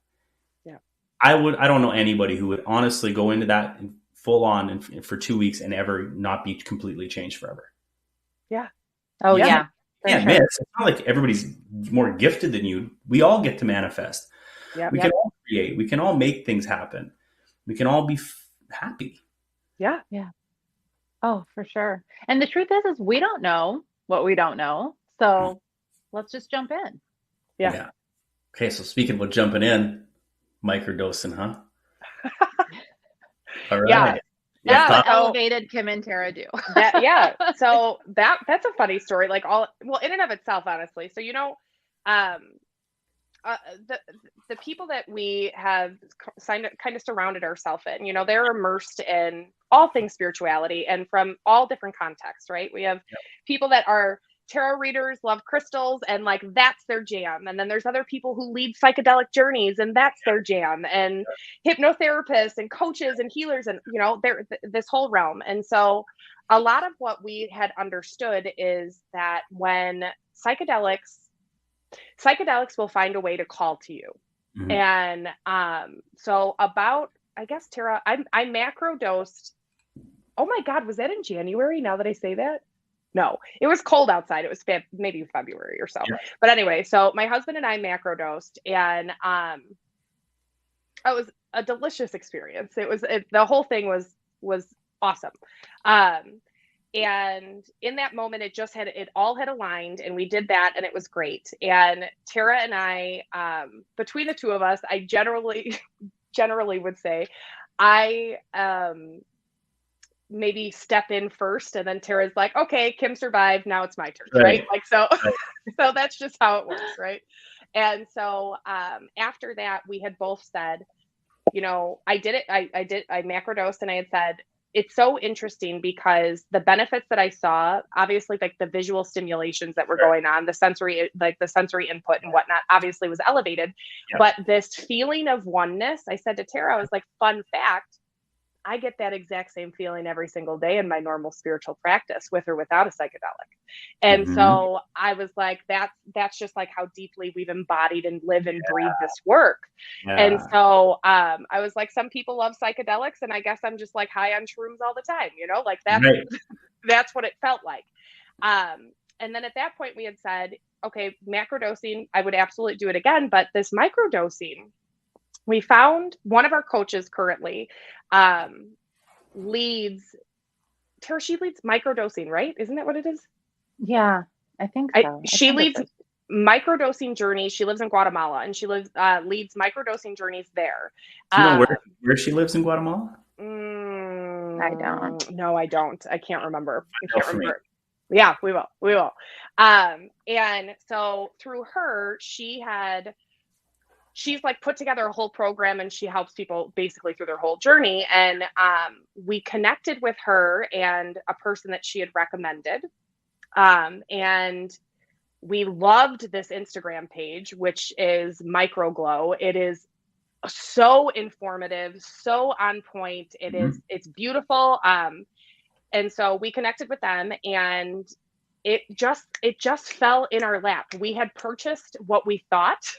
[SPEAKER 2] Yeah.
[SPEAKER 1] I don't know anybody who would honestly go into that full on and for 2 weeks and ever not be completely changed forever.
[SPEAKER 2] Yeah.
[SPEAKER 3] Oh yeah.
[SPEAKER 1] Miss. It's not like everybody's more gifted than you. We all get to manifest.
[SPEAKER 2] Yeah.
[SPEAKER 1] We can all create. We can all make things happen. We can all be happy.
[SPEAKER 2] Yeah.
[SPEAKER 3] Yeah. Oh, for sure. And the truth is we don't know what we don't know. So let's just jump in.
[SPEAKER 2] Yeah.
[SPEAKER 1] Okay. So speaking about jumping in, microdosing, huh? All right.
[SPEAKER 3] That's what elevated Kim and Tara do.
[SPEAKER 2] So that's a funny story. Like in and of itself, honestly. So the people that we have kind of surrounded ourselves in, they're immersed in all things spirituality and from all different contexts, right? We have people that are tarot readers, love crystals, and like that's their jam. And then there's other people who lead psychedelic journeys, and that's their jam. And hypnotherapists and coaches and healers, and they're this whole realm. And so a lot of what we had understood is that when psychedelics will find a way to call to you. Mm-hmm. And so about, I guess, Tara, I macro dosed oh my God, was that in January now that I say that? No, it was cold outside. It was maybe February or so.
[SPEAKER 1] Yeah.
[SPEAKER 2] But anyway, so my husband and I macrodosed, and it was a delicious experience. The whole thing was awesome. And in that moment, it all had aligned, and we did that, and it was great. And Tara and I, between the two of us, I generally would say I maybe step in first, and then Tara's like, okay, Kim survived, now it's my turn, right? Like, so
[SPEAKER 1] Right.
[SPEAKER 2] so that's just how it works, right? And so after that, we had both said, you know, I macrodosed, and I had said, it's so interesting because the benefits that I saw, obviously, like the visual stimulations that were going on, the sensory input and whatnot, obviously was elevated.
[SPEAKER 1] Yeah.
[SPEAKER 2] But this feeling of oneness, I said to Tara, I was like, fun fact, I get that exact same feeling every single day in my normal spiritual practice, with or without a psychedelic. And so I was like, that's just like how deeply we've embodied and live and breathe this work.
[SPEAKER 1] Yeah.
[SPEAKER 2] And so I was like, some people love psychedelics, and I guess I'm just like high on shrooms all the time, you know, like that's what it felt like. And then at that point we had said, okay, macrodosing, I would absolutely do it again, but this microdosing, we found one of our coaches currently leads microdosing, right? Isn't that what it is?
[SPEAKER 3] Yeah, I think so.
[SPEAKER 2] She leads microdosing journeys. She lives in Guatemala, and she leads microdosing journeys there.
[SPEAKER 1] Do you know where she lives in Guatemala?
[SPEAKER 3] I don't.
[SPEAKER 2] No, I don't. I can't remember. Yeah, we will. And so through her, she's like put together a whole program, and she helps people basically through their whole journey. And we connected with her and a person that she had recommended. And we loved this Instagram page, which is Microglow. It is so informative, so on point. It's beautiful. And so we connected with them, and it just fell in our lap. We had purchased what we thought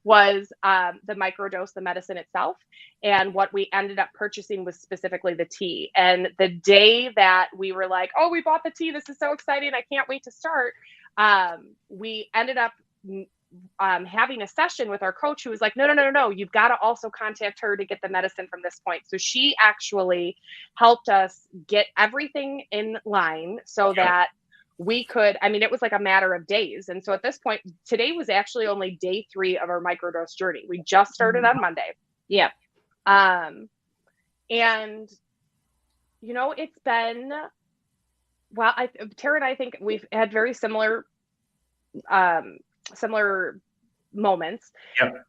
[SPEAKER 2] was the microdose, the medicine itself, and what we ended up purchasing was specifically the tea. And the day that we were like, oh, we bought the tea, this is so exciting, I can't wait to start, we ended up having a session with our coach, who was like, no, you've got to also contact her to get the medicine from this point. So she actually helped us get everything in line so that we could, I mean, it was like a matter of days. And so at this point, today was actually only day 3 of our microdose journey. We just started on Monday.
[SPEAKER 3] Yeah.
[SPEAKER 2] And, you know, it's been, well, Tara and I think we've had very similar moments.
[SPEAKER 1] Yep.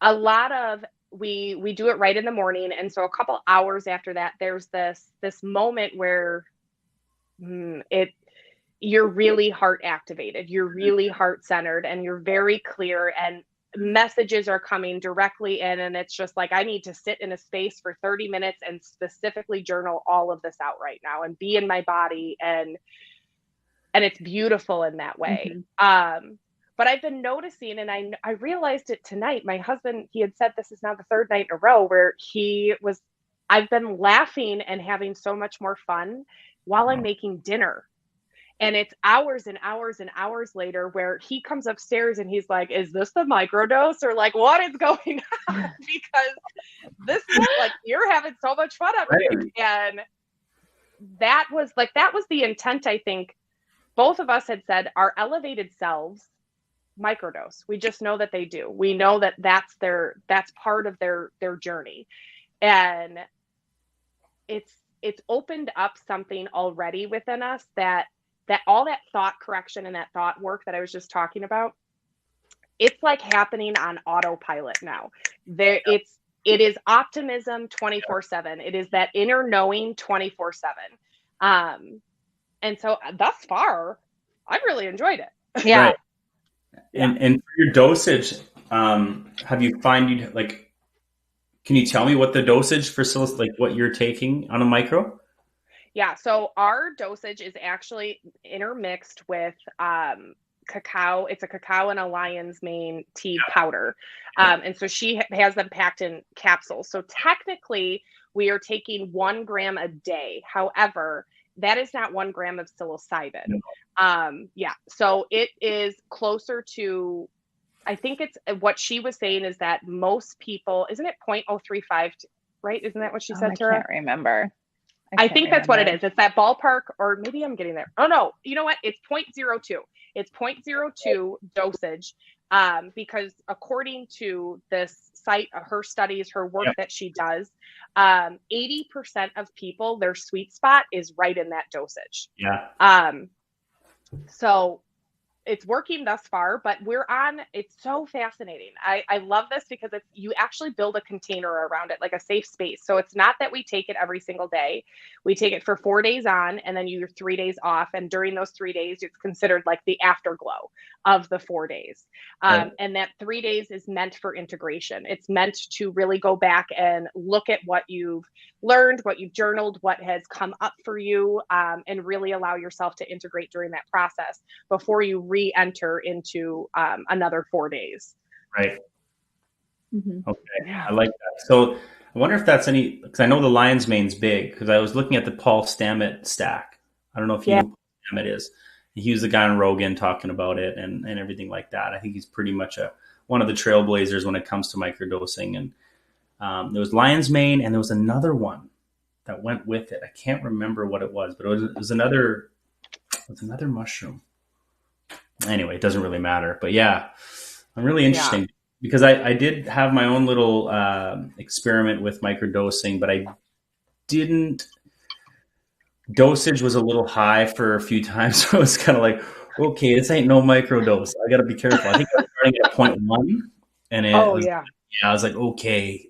[SPEAKER 2] A lot of, we do it right in the morning. And so a couple hours after that, there's this moment where you're really heart activated, you're really heart centered, and you're very clear, and messages are coming directly in. And it's just like, I need to sit in a space for 30 minutes and specifically journal all of this out right now and be in my body. And it's beautiful in that way. But I've been noticing, and I realized it tonight, my husband, he had said this is now the 3rd night in a row where I've been laughing and having so much more fun while I'm making dinner. And it's hours and hours and hours later where he comes upstairs and he's like, is this the microdose, or like, what is going on? Because this is like, you're having so much fun up here. And that was the intent. I think both of us had said our elevated selves microdose. We just know that they do. We know that that's part of their journey. And it's opened up something already within us that all that thought correction and that thought work that I was just talking about, it's like happening on autopilot now. It is optimism 24/7. It is that inner knowing 24/7. And so thus far, I've really enjoyed it.
[SPEAKER 3] Yeah.
[SPEAKER 1] Right. And for your dosage, have you find like, can you tell me what the dosage for like what you're taking on a micro?
[SPEAKER 2] Yeah, so our dosage is actually intermixed with cacao. It's a cacao and a lion's mane tea powder. And so she has them packed in capsules. So technically we are taking 1 gram a day. However, that is not 1 gram of psilocybin. Yeah. So it is closer to, I think it's what she was saying is that most people, isn't it 0.035, right? Isn't that what she said, Tara?
[SPEAKER 3] I can't remember.
[SPEAKER 2] I think that's what it is. It's that ballpark, or maybe I'm getting there. Oh no, you know what? It's 0.02. It's 0.02 dosage. Because according to this site, her studies, her work that she does, 80% of people, their sweet spot is right in that dosage.
[SPEAKER 1] Yeah.
[SPEAKER 2] So it's working thus far, but it's so fascinating. I love this because you actually build a container around it, like a safe space. So it's not that we take it every single day. We take it for 4 days on, and then you're 3 days off. And during those 3 days, it's considered like the afterglow of the 4 days. And that 3 days is meant for integration. It's meant to really go back and look at what you've learned, what you've journaled, what has come up for you, and really allow yourself to integrate during that process before you re-enter into another 4 days.
[SPEAKER 1] Right. Mm-hmm. Okay. Yeah. I like that. So I wonder if that's because I know the lion's mane's big, because I was looking at the Paul Stamets stack. I don't know if you know who Paul Stamets is. He was the guy on Rogan talking about it and everything like that. I think he's pretty much one of the trailblazers when it comes to microdosing. And there was lion's mane, and there was another one that went with it. I can't remember what it was, but it was another mushroom. Anyway, it doesn't really matter. But yeah, I'm really interesting because I did have my own little experiment with microdosing, but I didn't. Dosage was a little high for a few times. So I was kind of like, okay, this ain't no microdose. I got to be careful. I think I was starting at 0.1. And I was like, okay,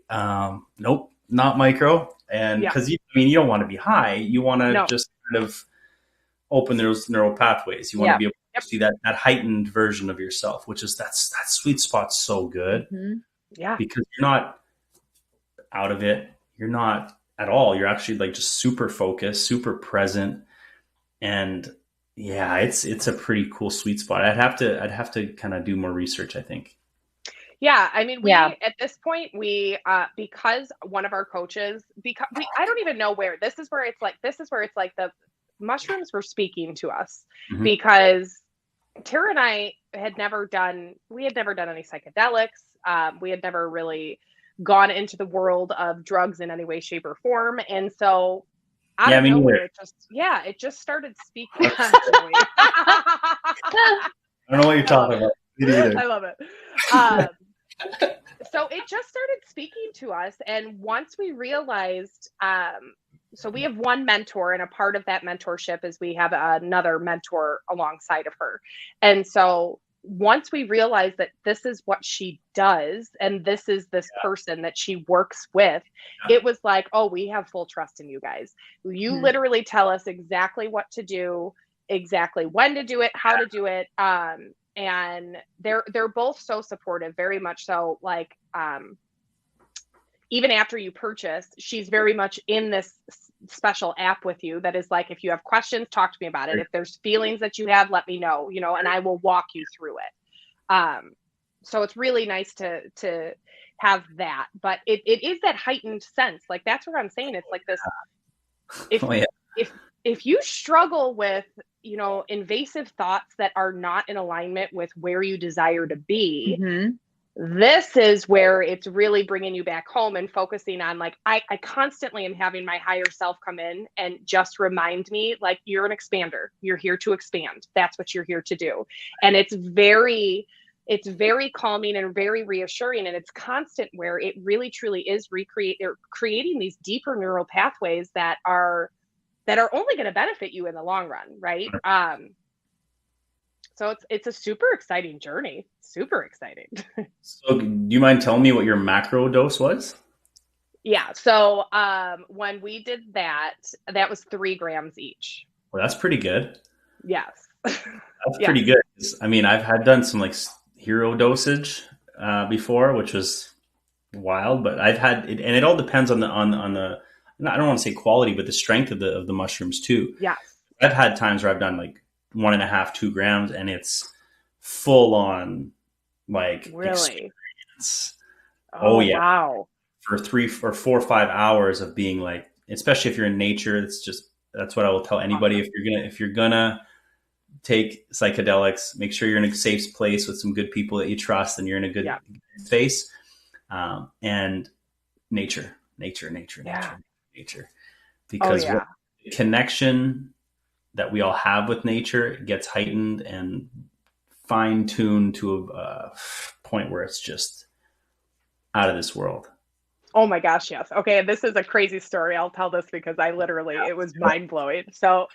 [SPEAKER 1] nope, not micro. And because you don't want to be high. You want to just kind of open those neural pathways. You want to be able to see that heightened version of yourself, which is that sweet spot's so good.
[SPEAKER 2] Mm-hmm. Yeah.
[SPEAKER 1] Because you're not out of it. You're not at all. You're actually like just super focused, super present. And yeah, it's a pretty cool sweet spot. I'd have to kind of do more research, I think.
[SPEAKER 2] Yeah, I mean, at this point, because one of our coaches, I don't even know where. This is where it's like the mushrooms were speaking to us, because Tara and I had never done any psychedelics. We had never really gone into the world of drugs in any way, shape, or form, and so out of nowhere, it just started speaking.
[SPEAKER 1] I don't know what you're talking about.
[SPEAKER 2] I love it. So it just started speaking to us. And once we realized, so we have one mentor, and a part of that mentorship is we have another mentor alongside of her. And so once we realized that this is what she does, and this is this person that she works with, it was like, oh, we have full trust in you guys. You literally tell us exactly what to do, exactly when to do it, how to do it. And they're both so supportive, very much so. Like, even after you purchase, she's very much in this special app with you that is like, if you have questions, talk to me about it. If there's feelings that you have, let me know, and I will walk you through it. So it's really nice to have that, but it is that heightened sense. Like, that's what I'm saying. It's like this, if you struggle with, invasive thoughts that are not in alignment with where you desire to be, this is where it's really bringing you back home and focusing on, like, I constantly am having my higher self come in and just remind me, like, you're an expander. You're here to expand. That's what you're here to do. And it's very calming and very reassuring. And it's constant, where it really truly is creating these deeper neural pathways that are only going to benefit you in the long run. Right. So it's a super exciting journey. Super exciting.
[SPEAKER 1] So do you mind telling me what your macro dose was?
[SPEAKER 2] Yeah. So when we did that was 3 grams each.
[SPEAKER 1] Well, that's pretty good.
[SPEAKER 2] Yes.
[SPEAKER 1] That's pretty good. I mean, I've done some like hero dosage before, which was wild, but I've had it, and it all depends on the I don't want to say quality, but the strength of the mushrooms too.
[SPEAKER 2] Yes.
[SPEAKER 1] I've had times where I've done like 1.5, 2 grams, and it's full on, like,
[SPEAKER 2] really
[SPEAKER 1] experience.
[SPEAKER 2] Oh yeah. Wow.
[SPEAKER 1] for 3 or 4 or 5 hours of being like, especially if you're in nature, that's what I will tell anybody. If you're gonna take psychedelics, make sure you're in a safe place with some good people that you trust and you're in a good space. And nature, because what the connection that we all have with nature gets heightened and fine-tuned to a point where it's just out of this world.
[SPEAKER 2] Oh my gosh, yes. Okay, and this is a crazy story. I'll tell this because it was mind-blowing. So,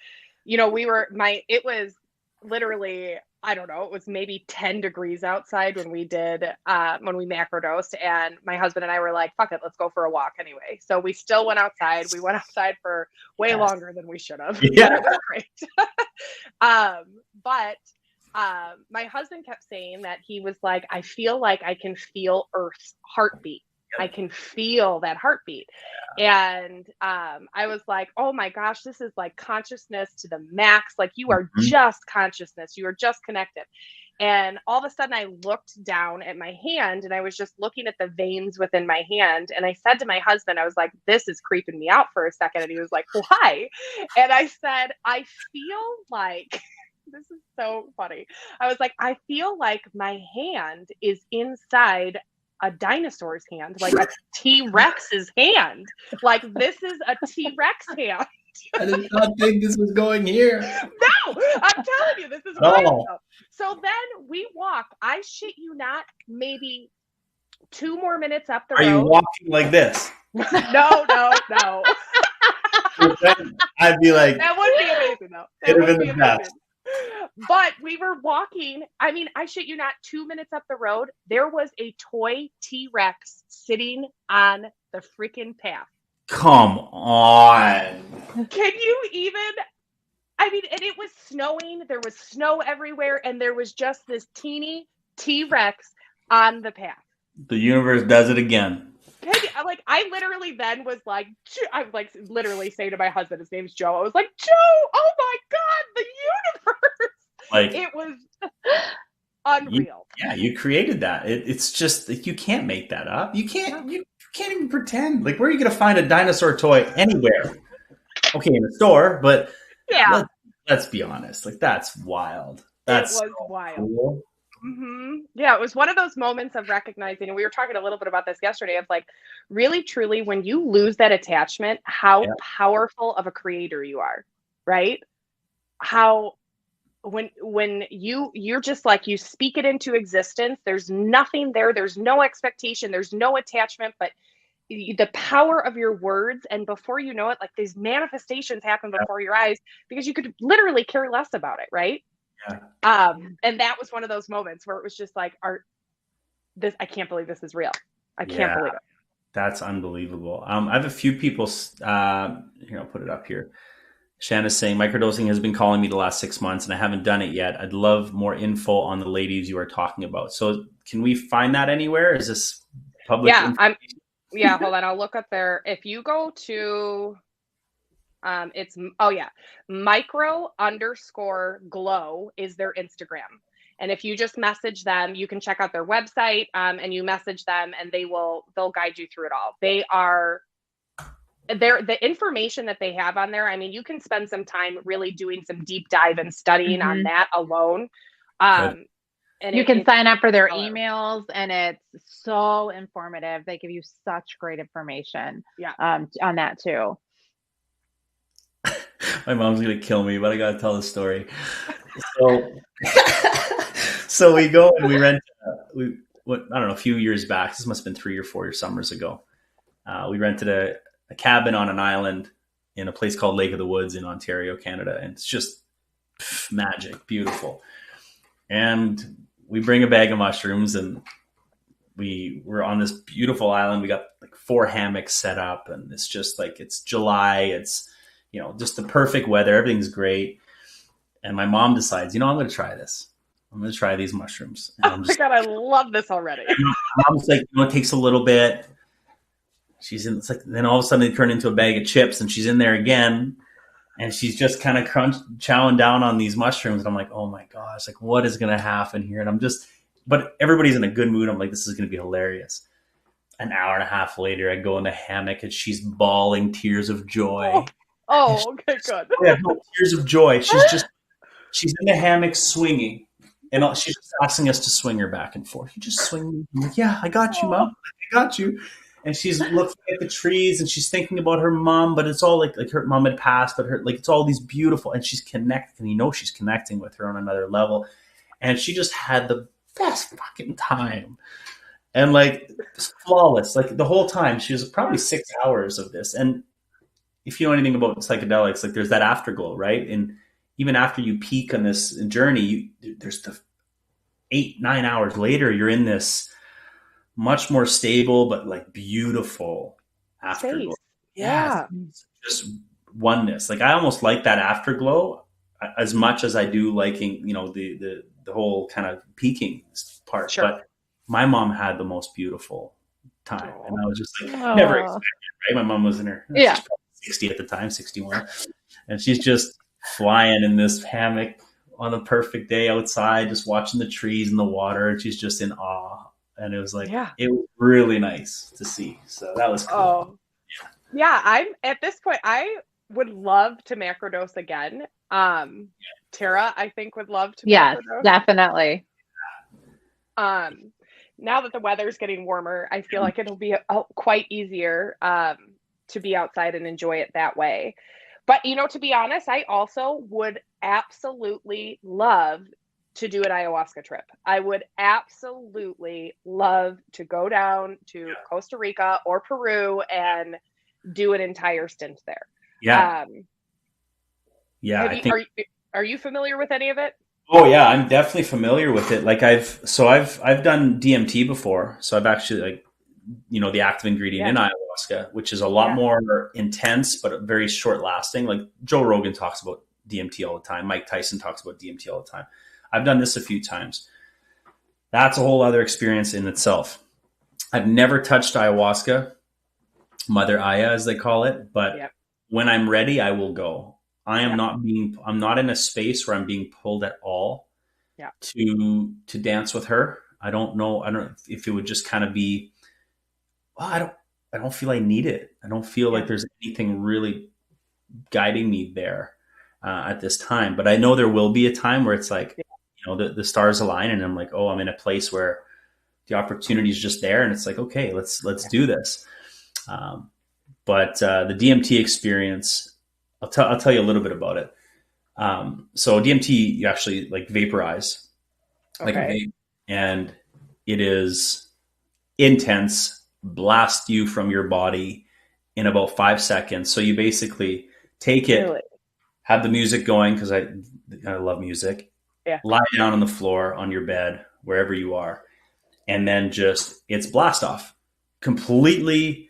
[SPEAKER 2] it was literally, I don't know, it was maybe 10 degrees outside when we macrodosed, and my husband and I were like, fuck it, let's go for a walk anyway. So we still went outside. We went outside for way longer than we should have. Yeah. But it was great. But my husband kept saying that he was like, I feel like I can feel Earth's heartbeat. I can feel that heartbeat. And I was like, oh my gosh, this is like consciousness to the max. Like you are just consciousness. You are just connected. And all of a sudden I looked down at my hand and I was just looking at the veins within my hand. And I said to my husband, I was like, this is creeping me out for a second. And he was like, why? And I said, I feel like, this is so funny. I was like, I feel like my hand is inside a dinosaur's hand, like a T-Rex's hand. Like this is a T-Rex hand.
[SPEAKER 1] I did not think this was going here.
[SPEAKER 2] No, I'm telling you, this is wild. So then we walk. I shit you not, maybe 2 more minutes up the road. Are
[SPEAKER 1] you walking like this?
[SPEAKER 2] No.
[SPEAKER 1] I'd be like,
[SPEAKER 2] that would be amazing though. That would be amazing. But we were walking. I mean, I shit you not, 2 minutes up the road, there was a toy T-Rex sitting on the freaking path.
[SPEAKER 1] Come on.
[SPEAKER 2] Can you even? I mean, and it was snowing. There was snow everywhere, and there was just this teeny T-Rex on the path.
[SPEAKER 1] The universe does it again.
[SPEAKER 2] I literally then was like, I was like literally saying to my husband, his name's Joe. I was like, Joe, oh my God, the universe. Like it was unreal.
[SPEAKER 1] You created that. It's just you can't make that up. You can't even pretend. Like, where are you going to find a dinosaur toy anywhere? Okay, in a store, but let's be honest. Like, that's wild. It was
[SPEAKER 2] wild. Cool. Mm-hmm. Yeah, it was one of those moments of recognizing, and we were talking a little bit about this yesterday, of like, really, truly, when you lose that attachment, how powerful of a creator you are, right? How when you're just like, you speak it into existence, there's nothing there, there's no expectation, there's no attachment, but the power of your words, and before you know it, like these manifestations happen before your eyes, because you could literally care less about it, right? And that was one of those moments where it was just like, I can't believe this is real. I can't believe it.
[SPEAKER 1] That's unbelievable. I have a few people, here, I'll put it up here. Shanna's saying, microdosing has been calling me the last 6 months and I haven't done it yet. I'd love more info on the ladies you are talking about. So can we find that anywhere? Is this public?
[SPEAKER 2] Yeah, hold on. I'll look up there. If you go to, it's, micro_glow is their Instagram. And if you just message them, you can check out their website, and you message them and they'll guide you through it all. The information that they have on there, I mean, you can spend some time really doing some deep dive and studying on that alone.
[SPEAKER 3] And you can sign up for their emails, and it's so informative. They give you such great information on that too.
[SPEAKER 1] My mom's going to kill me, but I got to tell the story. So we go and we rent, I don't know, a few years back, this must have been 3 or 4 summers ago. We rented a cabin on an island in a place called Lake of the Woods in Ontario, Canada. And it's just magic, beautiful. And we bring a bag of mushrooms, and we were on this beautiful island. We got like 4 hammocks set up, and it's just like, it's July. It's, just the perfect weather. Everything's great. And my mom decides, I'm going to try this. I'm going to try these mushrooms. And
[SPEAKER 2] my God, I love this already.
[SPEAKER 1] Mom's like, it takes a little bit. Then all of a sudden they turn into a bag of chips, and she's in there again. And she's just kind of chowing down on these mushrooms. And I'm like, oh my gosh, like what is going to happen here? And but everybody's in a good mood. I'm like, this is going to be hilarious. an hour and a half later, I go in the hammock and she's bawling tears of joy.
[SPEAKER 2] Oh, okay, good.
[SPEAKER 1] Yeah, no, tears of joy. She's in the hammock swinging, and she's just asking us to swing her back and forth. You just swing me. I'm like, yeah, I got you, Mom. I got you. And she's looking at the trees and she's thinking about her mom, but it's all like her mom had passed, but her, like, it's all these beautiful, and she's connecting, and she's connecting with her on another level. And she just had the best fucking time. And like, flawless, like the whole time. She was probably 6 hours of this. And if you know anything about psychedelics, like there's that afterglow, right? And even after you peak on this journey, there's the 8-9 hours later, you're in this much more stable but like beautiful afterglow.
[SPEAKER 2] Space. Yeah.
[SPEAKER 1] Just oneness. Like I almost like that afterglow as much as I do liking, the whole kind of peaking part.
[SPEAKER 2] Sure.
[SPEAKER 1] But my mom had the most beautiful time. And I was just like, never expected, right? My mom was in her, she was probably 60 at the time, 61. And she's just flying in this hammock on a perfect day outside, just watching the trees and the water. And she's just in awe. And it was like, it was really nice to see. So that was cool.
[SPEAKER 2] Oh, yeah. I'm at this point, I would love to macrodose again. Tara, I think, would love to.
[SPEAKER 3] Yes, definitely.
[SPEAKER 2] Now that the weather's getting warmer, I feel like it'll be quite easier to be outside and enjoy it that way. But, to be honest, I also would absolutely love to do an ayahuasca trip. I would absolutely love to go down to Costa Rica or Peru and do an entire stint there.
[SPEAKER 1] Yeah.
[SPEAKER 2] Are you familiar with any of it?
[SPEAKER 1] Oh yeah, I'm definitely familiar with it. Like I've done DMT before. So I've actually the active ingredient in ayahuasca, which is a lot more intense, but very short lasting. Like Joe Rogan talks about DMT all the time. Mike Tyson talks about DMT all the time. I've done this a few times. That's a whole other experience in itself. I've never touched ayahuasca, Mother Aya, as they call it, but when I'm ready, I will go. I'm not in a space where I'm being pulled at all to dance with her. I don't know if it would just kind of be, I don't feel I need it. I don't feel like there's anything really guiding me there at this time, but I know there will be a time where it's like, the stars align and I'm like, oh, I'm in a place where the opportunity is just there. And it's like, okay, let's do this. But the DMT experience, I'll tell you a little bit about it. So DMT, you actually like vaporize like a vape, and it is intense, blast you from your body in about 5 seconds. So you basically take it, have the music going, because I love music. Lie down on the floor, on your bed, wherever you are, and then it's blast off. Completely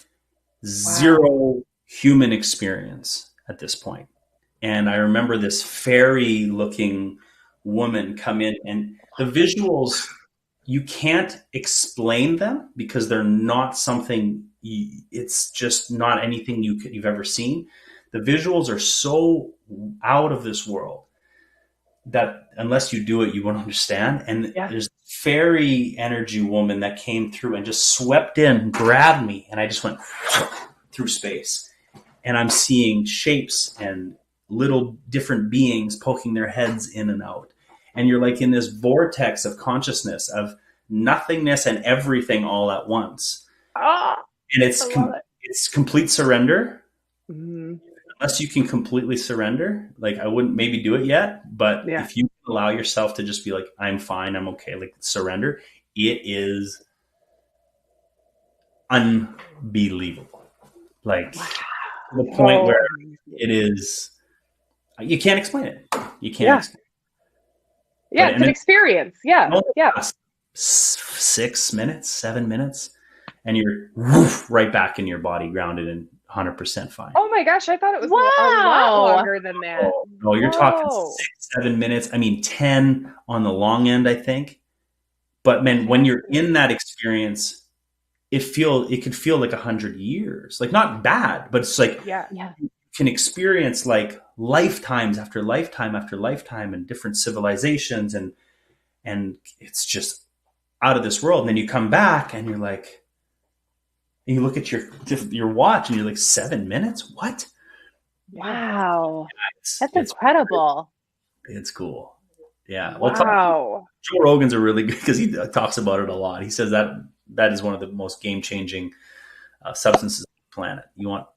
[SPEAKER 1] zero human experience at this point. And I remember this fairy looking woman come in, and the visuals, you can't explain them because they're not something, it's just not anything you've ever seen. The visuals are so out of this world that unless you do it, you won't understand. And there's fairy energy woman that came through and just swept in, grabbed me, and I just went through space. And I'm seeing shapes and little different beings poking their heads in and out. And you're like in this vortex of consciousness of nothingness and everything all at once. And it's complete surrender. Mm-hmm. Unless you can completely surrender, like I wouldn't maybe do it yet, but if you allow yourself to just be like, I'm fine, I'm okay, like surrender, it is unbelievable. Like to the point where it is, you can't explain it. You can't explain it.
[SPEAKER 2] Yeah, it's an experience. Yeah.
[SPEAKER 1] 6 minutes, 7 minutes, and you're right back in your body, grounded and 100% fine.
[SPEAKER 2] Oh my gosh, I thought it was a lot longer than that.
[SPEAKER 1] No, you're talking 6-7 minutes. I mean, 10 on the long end, I think. But man, when you're in that experience, it could feel like 100 years. Like not bad, but it's like you can experience like lifetimes after lifetime after lifetime and different civilizations, and it's just out of this world. And then you come back and you're like, And you look at your watch and you're like, 7 minutes? What?
[SPEAKER 3] Wow. That's
[SPEAKER 1] It's
[SPEAKER 3] incredible.
[SPEAKER 1] it's cool. Yeah. Well,
[SPEAKER 2] Wow.
[SPEAKER 1] Joe Rogan's a really good, because he talks about it a lot. He says that is one of the most game-changing substances on the planet. You want,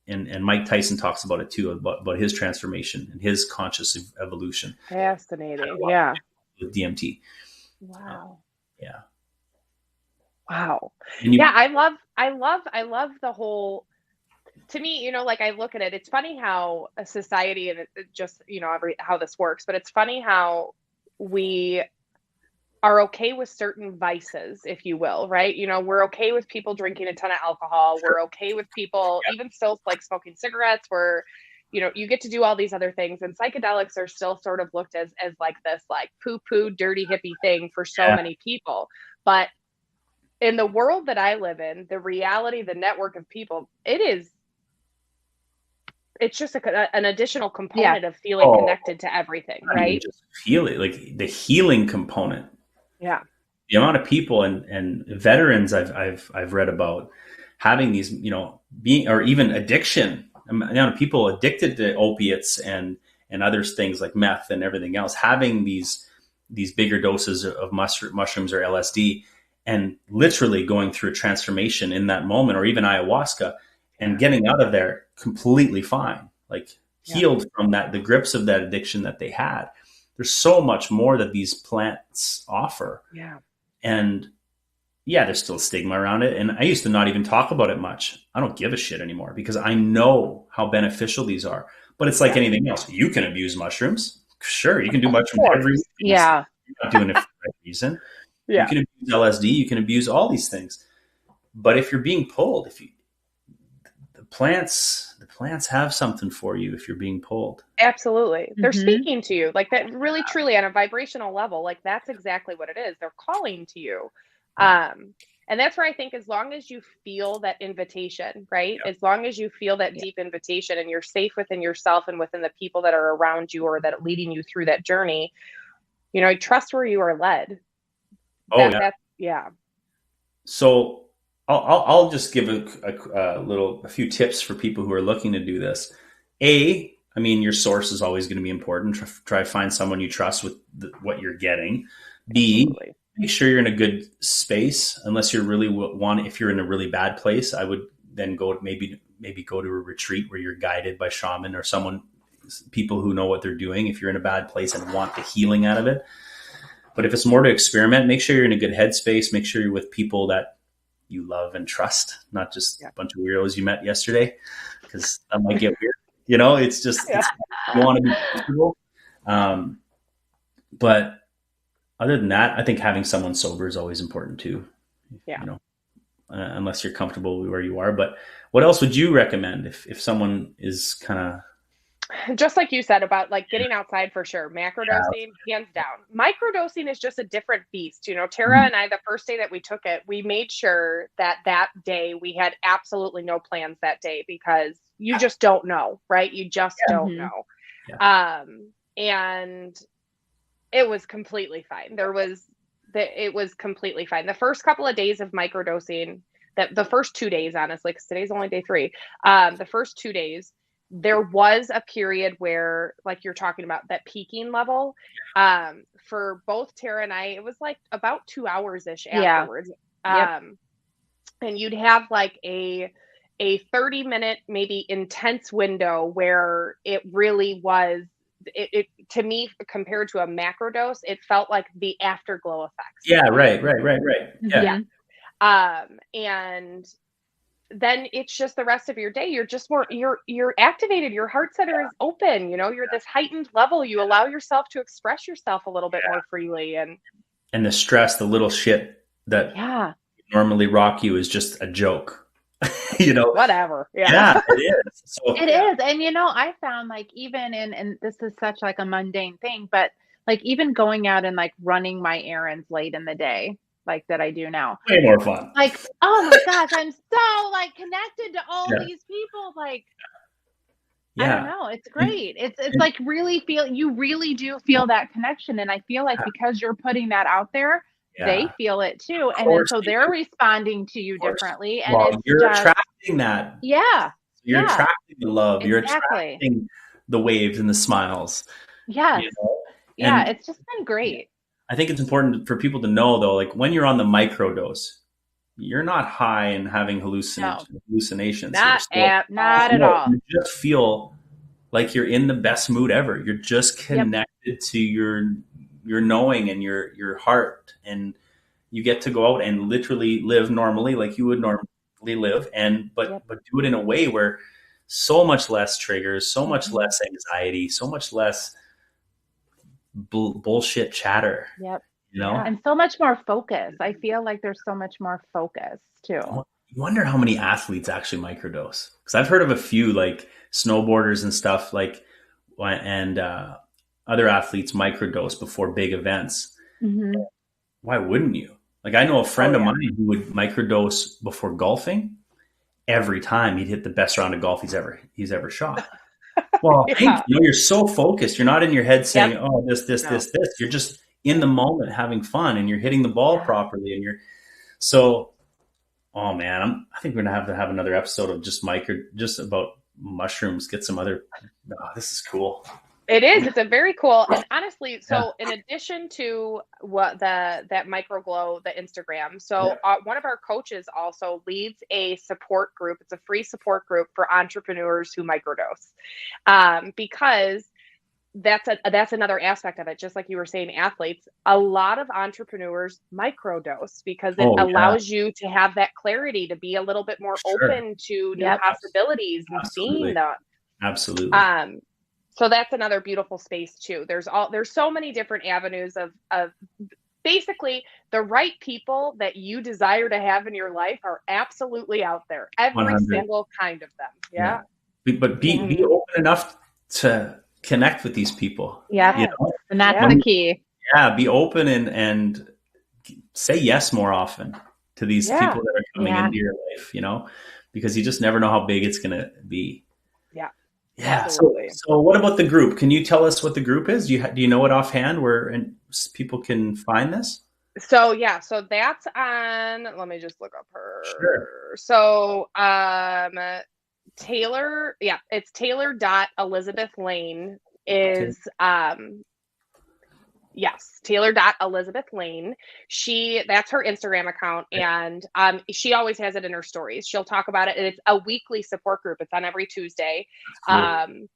[SPEAKER 1] and Mike Tyson talks about it too, about his transformation and his conscious evolution.
[SPEAKER 2] Fascinating. Yeah.
[SPEAKER 1] With DMT.
[SPEAKER 3] Wow.
[SPEAKER 1] Yeah.
[SPEAKER 2] Wow. Yeah, I love the whole, to me, you know, like I look at it, it's funny how a society, and it just, you know, how this works, but it's funny how we are okay with certain vices, if you will, right? You know, we're okay with people drinking a ton of alcohol. We're okay with people even still like smoking cigarettes, where, you know, you get to do all these other things, and psychedelics are still sort of looked as like this like poo-poo dirty hippie thing for so many people. But in the world that I live in, the reality, the network of people, it's just an additional component of feeling connected to everything, right?
[SPEAKER 1] Just feel it, like the healing component.
[SPEAKER 2] Yeah.
[SPEAKER 1] The amount of people and veterans I've read about having these, you know, being, or even addiction, the amount of people addicted to opiates and other things like meth and everything else, having these bigger doses of mushrooms or LSD, and literally going through a transformation in that moment, or even ayahuasca, and getting out of there completely fine, like healed from the grips of that addiction that they had. There's so much more that these plants offer.
[SPEAKER 2] Yeah.
[SPEAKER 1] And yeah, there's still stigma around it. And I used to not even talk about it much. I don't give a shit anymore because I know how beneficial these are. But it's like anything else. You can abuse mushrooms. Sure, you can do mushrooms every week.
[SPEAKER 3] Yeah.
[SPEAKER 1] You're not doing it for the right reason.
[SPEAKER 2] Yeah.
[SPEAKER 1] You can abuse LSD. You can abuse all these things. But if you're being pulled, the plants have something for you if you're being pulled.
[SPEAKER 2] Absolutely. They're speaking to you like that, really, truly on a vibrational level. Like that's exactly what it is. They're calling to you. And that's where I think, as long as you feel that invitation, right? As long as you feel that deep invitation and you're safe within yourself and within the people that are around you or that are leading you through that journey, you know, trust where you are led. Yeah.
[SPEAKER 1] So I'll just give a few tips for people who are looking to do this. I mean, your source is always going to be important. Try to find someone you trust with what you're getting. B, absolutely. Make sure you're in a good space. Unless you're really if you're in a really bad place, I would then go maybe go to a retreat where you're guided by shaman or people who know what they're doing. If you're in a bad place and want the healing out of it. But if it's more to experiment, make sure you're in a good headspace. Make sure you're with people that you love and trust, not just a bunch of weirdos you met yesterday, because that might get weird. You know, it's just you want to be comfortable. But other than that, I think having someone sober is always important too.
[SPEAKER 2] Yeah.
[SPEAKER 1] You know, unless you're comfortable where you are. But what else would you recommend if someone is kind of,
[SPEAKER 2] just like you said about like getting outside, for sure. Macrodosing, hands down. Microdosing is just a different beast. You know, Tara and I, the first day that we took it, we made sure that day we had absolutely no plans that day, because you just don't know, right? You just don't know. Yeah. And it was completely fine. It was completely fine. The first couple of days of microdosing, the first 2 days, honestly, because today's only day 3, the first 2 days, there was a period where, like you're talking about, that peaking level, for both Tara and I, it was like about 2 hours-ish afterwards. And you'd have like a 30-minute, maybe intense window where it really was, it to me, compared to a macrodose, it felt like the afterglow effects.
[SPEAKER 1] Yeah, right. Yeah.
[SPEAKER 2] And then it's just the rest of your day. You're just more, you're activated. Your heart center is open. You know, you're this heightened level. You allow yourself to express yourself a little bit more freely. And
[SPEAKER 1] the stress, the little shit that normally rock you is just a joke. You know,
[SPEAKER 2] whatever.
[SPEAKER 1] Yeah, it is. So,
[SPEAKER 3] it is. And, you know, I found like even and this is such like a mundane thing, but like even going out and like running my errands late in the day, like that I do now.
[SPEAKER 1] Way more fun.
[SPEAKER 3] Like, oh my gosh, I'm so like connected to all these people. Like, I don't know. It's great. It's like you really do feel that connection. And I feel like because you're putting that out there, they feel it too. And then so they're responding to you differently. And
[SPEAKER 1] well,
[SPEAKER 3] it's
[SPEAKER 1] you're attracting that.
[SPEAKER 3] Yeah.
[SPEAKER 1] You're attracting the love.
[SPEAKER 3] Exactly.
[SPEAKER 1] You're attracting the waves and the smiles.
[SPEAKER 3] Yes.
[SPEAKER 1] You know?
[SPEAKER 3] Yeah, it's just been great.
[SPEAKER 1] I think it's important for people to know, though, like when you're on the microdose, you're not high and having hallucinations.
[SPEAKER 3] Not at all.
[SPEAKER 1] You just feel like you're in the best mood ever. You're just connected to your knowing and your heart, and you get to go out and literally live normally like you would normally live, but do it in a way where so much less triggers, so much less anxiety, so much less bullshit chatter.
[SPEAKER 3] Yep.
[SPEAKER 1] You know,
[SPEAKER 3] and so much more focus. I feel like there's so much more focus too.
[SPEAKER 1] You wonder how many athletes actually microdose, because I've heard of a few, like snowboarders and stuff, like, and other athletes microdose before big events.
[SPEAKER 3] Mm-hmm.
[SPEAKER 1] Why wouldn't you? Like, I know a friend of mine who would microdose before golfing. Every time he'd hit the best round of golf he's ever shot. Well, you're so focused. You're not in your head saying, "Oh, this." You're just in the moment having fun, and you're hitting the ball properly, and you're so. Oh man, I think we're gonna have to have another episode of just about mushrooms. Get some other. Oh, this is cool.
[SPEAKER 2] It is. It's a very cool. And honestly, so in addition to what that microglow, the Instagram, so one of our coaches also leads a support group. It's a free support group for entrepreneurs who microdose, because that's another aspect of it. Just like you were saying, athletes, a lot of entrepreneurs microdose because it allows you to have that clarity, to be a little bit more open to new possibilities and seeing that.
[SPEAKER 1] Absolutely.
[SPEAKER 2] So that's another beautiful space too. There's so many different avenues of basically the right people that you desire to have in your life are absolutely out there. Every
[SPEAKER 1] 100.
[SPEAKER 2] Single kind of them. Yeah.
[SPEAKER 1] But be open enough to connect with these people.
[SPEAKER 3] Yeah. You know? And that's the key.
[SPEAKER 1] Yeah. Be open and say yes more often to these people that are coming into your life, you know, because you just never know how big it's going to be. Yeah. So what about the group? Can you tell us what the group is? Do you know it offhand where people can find this?
[SPEAKER 2] So so that's on. Let me just look up her.
[SPEAKER 1] Sure.
[SPEAKER 2] So Taylor. Yeah, it's Taylor.Elizabeth.Lane is yes, Taylor.Elizabeth.Lane. That's her Instagram account. And she always has it in her stories. She'll talk about it. And it's a weekly support group. It's on every Tuesday. Cool.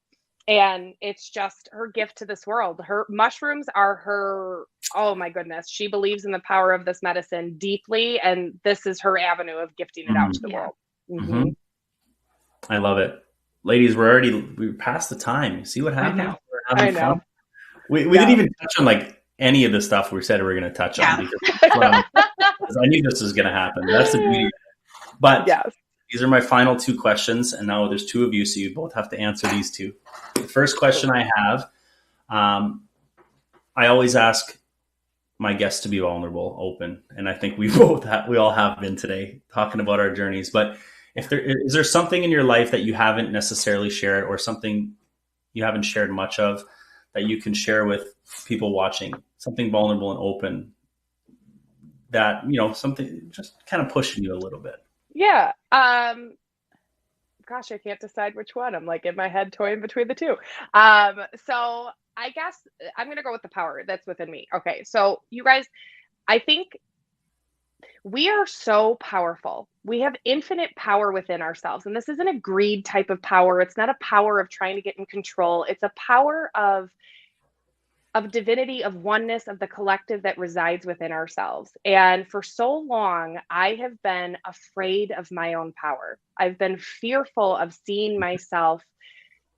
[SPEAKER 2] And it's just her gift to this world. Her mushrooms are her, oh my goodness. She believes in the power of this medicine deeply. And this is her avenue of gifting it out to the world. Mm-hmm.
[SPEAKER 1] I love it. Ladies, we're past the time. You see what happened? We're having fun. We didn't even touch on like any of the stuff we said we were going to touch on because I knew this was going to happen. That's the beauty of it. But these are my final two questions, and now there's two of you, so you both have to answer these two. The first question I have, I always ask my guests to be vulnerable, open, and I think we all have been today talking about our journeys. But is there something in your life that you haven't necessarily shared, or something you haven't shared much of, that you can share with people watching, something vulnerable and open that, you know, something just kind of pushing you a little bit?
[SPEAKER 2] Yeah. Gosh, I can't decide which one. I'm like in my head toying between the two. So I guess I'm going to go with the power that's within me. Okay. So you guys, I think we are so powerful. We have infinite power within ourselves. And this isn't a greed type of power. It's not a power of trying to get in control. It's a power of divinity, of oneness, of the collective that resides within ourselves. And for so long, I have been afraid of my own power. I've been fearful of seeing myself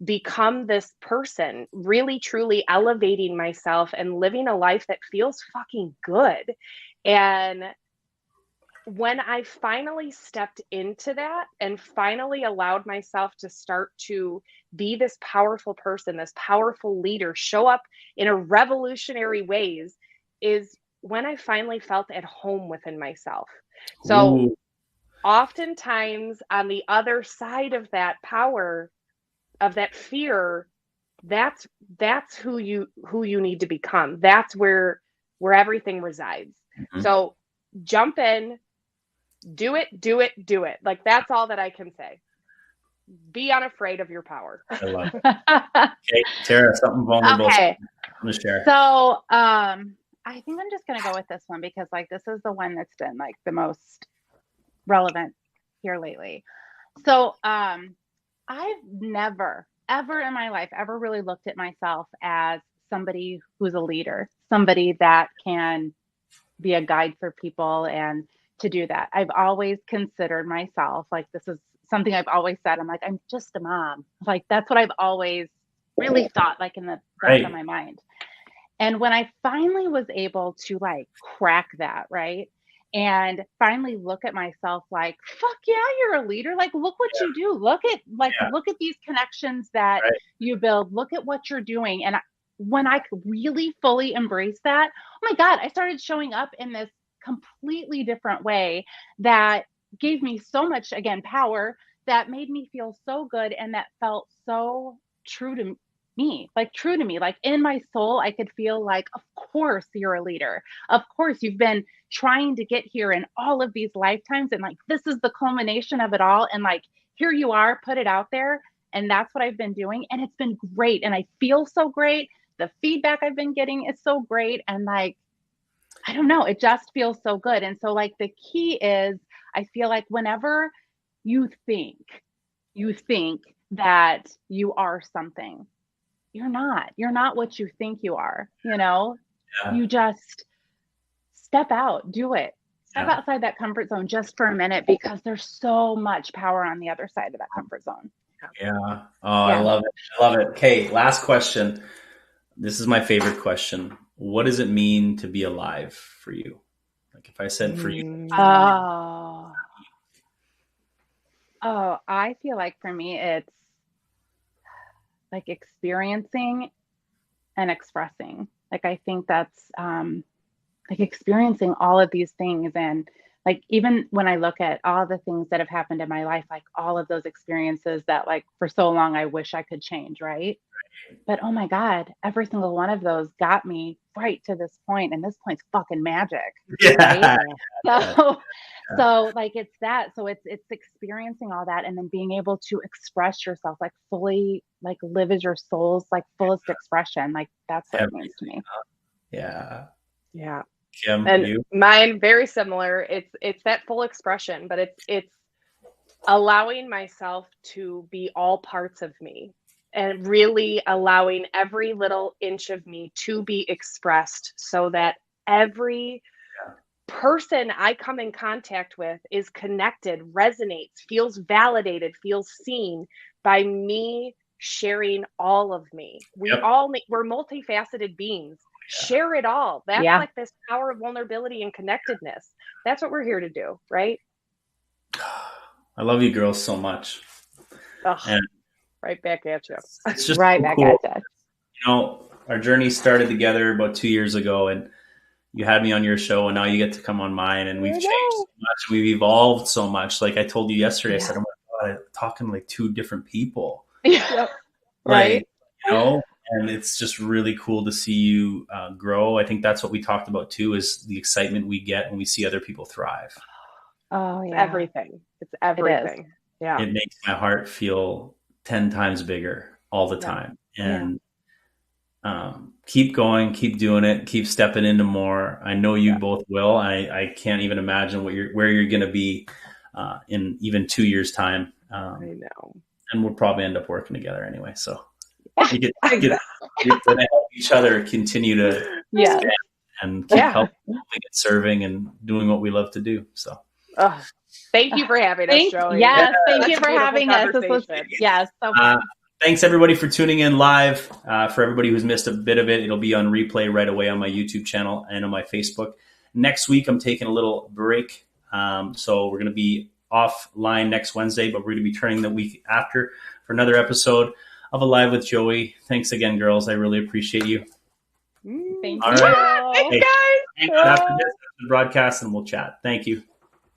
[SPEAKER 2] become this person, really, truly elevating myself and living a life that feels fucking good. And when I finally stepped into that and finally allowed myself to start to be this powerful person, this powerful leader, show up in a revolutionary ways, is when I finally felt at home within myself. So oftentimes on the other side of that power, of that fear, that's who you need to become. That's where everything resides.
[SPEAKER 1] Mm-hmm.
[SPEAKER 2] So jump in, do it. Like, that's all that I can say. Be unafraid of your power.
[SPEAKER 1] I love it. Okay, Tara, something vulnerable.
[SPEAKER 3] Okay.
[SPEAKER 1] I'm gonna share.
[SPEAKER 3] So, I think I'm just going to go with this one because like, this is the one that's been like the most relevant here lately. So, I've never, ever in my life, ever really looked at myself as somebody who's a leader, somebody that can be a guide for people and to do that. I've always considered myself, like, this is something I've always said. I'm like, I'm just a mom. Like, that's what I've always really thought, like in the back of my mind. And when I finally was able to like crack that, right? And finally look at myself like, fuck yeah, you're a leader. Like, look what you do. Look at these connections that you build. Look at what you're doing. And when I really fully embrace that, oh my God, I started showing up in this completely different way that gave me so much, again, power, that made me feel so good. And that felt so true to me, like in my soul, I could feel like, of course you're a leader. Of course you've been trying to get here in all of these lifetimes. And like, this is the culmination of it all. And like, here you are, put it out there. And that's what I've been doing. And it's been great. And I feel so great. The feedback I've been getting is so great. And like, I don't know, it just feels so good. And so like, the key is, I feel like whenever you think that you are something, you're not what you think you are, you know. You just step out, do it, step outside that comfort zone just for a minute, because there's so much power on the other side of that comfort zone.
[SPEAKER 1] I love it. Okay, last question. This is my favorite question. What does it mean to be alive for you? Like, if I said for you.
[SPEAKER 3] I feel like for me it's like experiencing and expressing. Like, I think that's like experiencing all of these things. And like, even when I look at all the things that have happened in my life, like all of those experiences that like for so long I wish I could change, right? But oh my God, every single one of those got me right to this point, and this point's fucking magic. Right? So like, it's that. So it's experiencing all that, and then being able to express yourself, like fully, like live as your soul's like fullest expression. Like, that's what it means to me.
[SPEAKER 1] Yeah.
[SPEAKER 2] Kim, and mine very similar. It's that full expression, but it's allowing myself to be all parts of me, and really allowing every little inch of me to be expressed, so that every person I come in contact with is connected, resonates, feels validated, feels seen by me sharing all of me. We're multifaceted beings. Share it all. That's like this power of vulnerability and connectedness. That's what we're here to do, right?
[SPEAKER 1] I love you girls so much.
[SPEAKER 2] And right back at you.
[SPEAKER 1] It's just
[SPEAKER 3] right back at you.
[SPEAKER 1] You know, our journey started together about 2 years ago, and you had me on your show, and now you get to come on mine, and we've changed so much. We've evolved so much. Like I told you yesterday, I said, oh my God, I'm talking like two different people.
[SPEAKER 2] Right.
[SPEAKER 1] You know, and it's just really cool to see you grow. I think that's what we talked about too, is the excitement we get when we see other people thrive.
[SPEAKER 2] Oh yeah. It's everything.
[SPEAKER 1] It makes my heart feel 10 times bigger all the time. And keep going, keep doing it, keep stepping into more. I know you both will. I can't even imagine where you're going to be in even 2 years time.
[SPEAKER 2] I know.
[SPEAKER 1] And we'll probably end up working together anyway. So you get to help each other continue to and keep helping and serving and doing what we love to do. So
[SPEAKER 2] thank you for having us, Joey.
[SPEAKER 3] Yes, thank you for having us. So fun.
[SPEAKER 1] Thanks everybody for tuning in live. For everybody who's missed a bit of it, it'll be on replay right away on my YouTube channel and on my Facebook. Next week, I'm taking a little break. So we're going to be offline next Wednesday, but we're going to be turning the week after for another episode of Alive with Joey. Thanks again, girls. I really appreciate you.
[SPEAKER 3] Thank you.
[SPEAKER 1] All right.
[SPEAKER 2] Thanks, guys.
[SPEAKER 1] After this, the broadcast, and we'll chat. Thank you.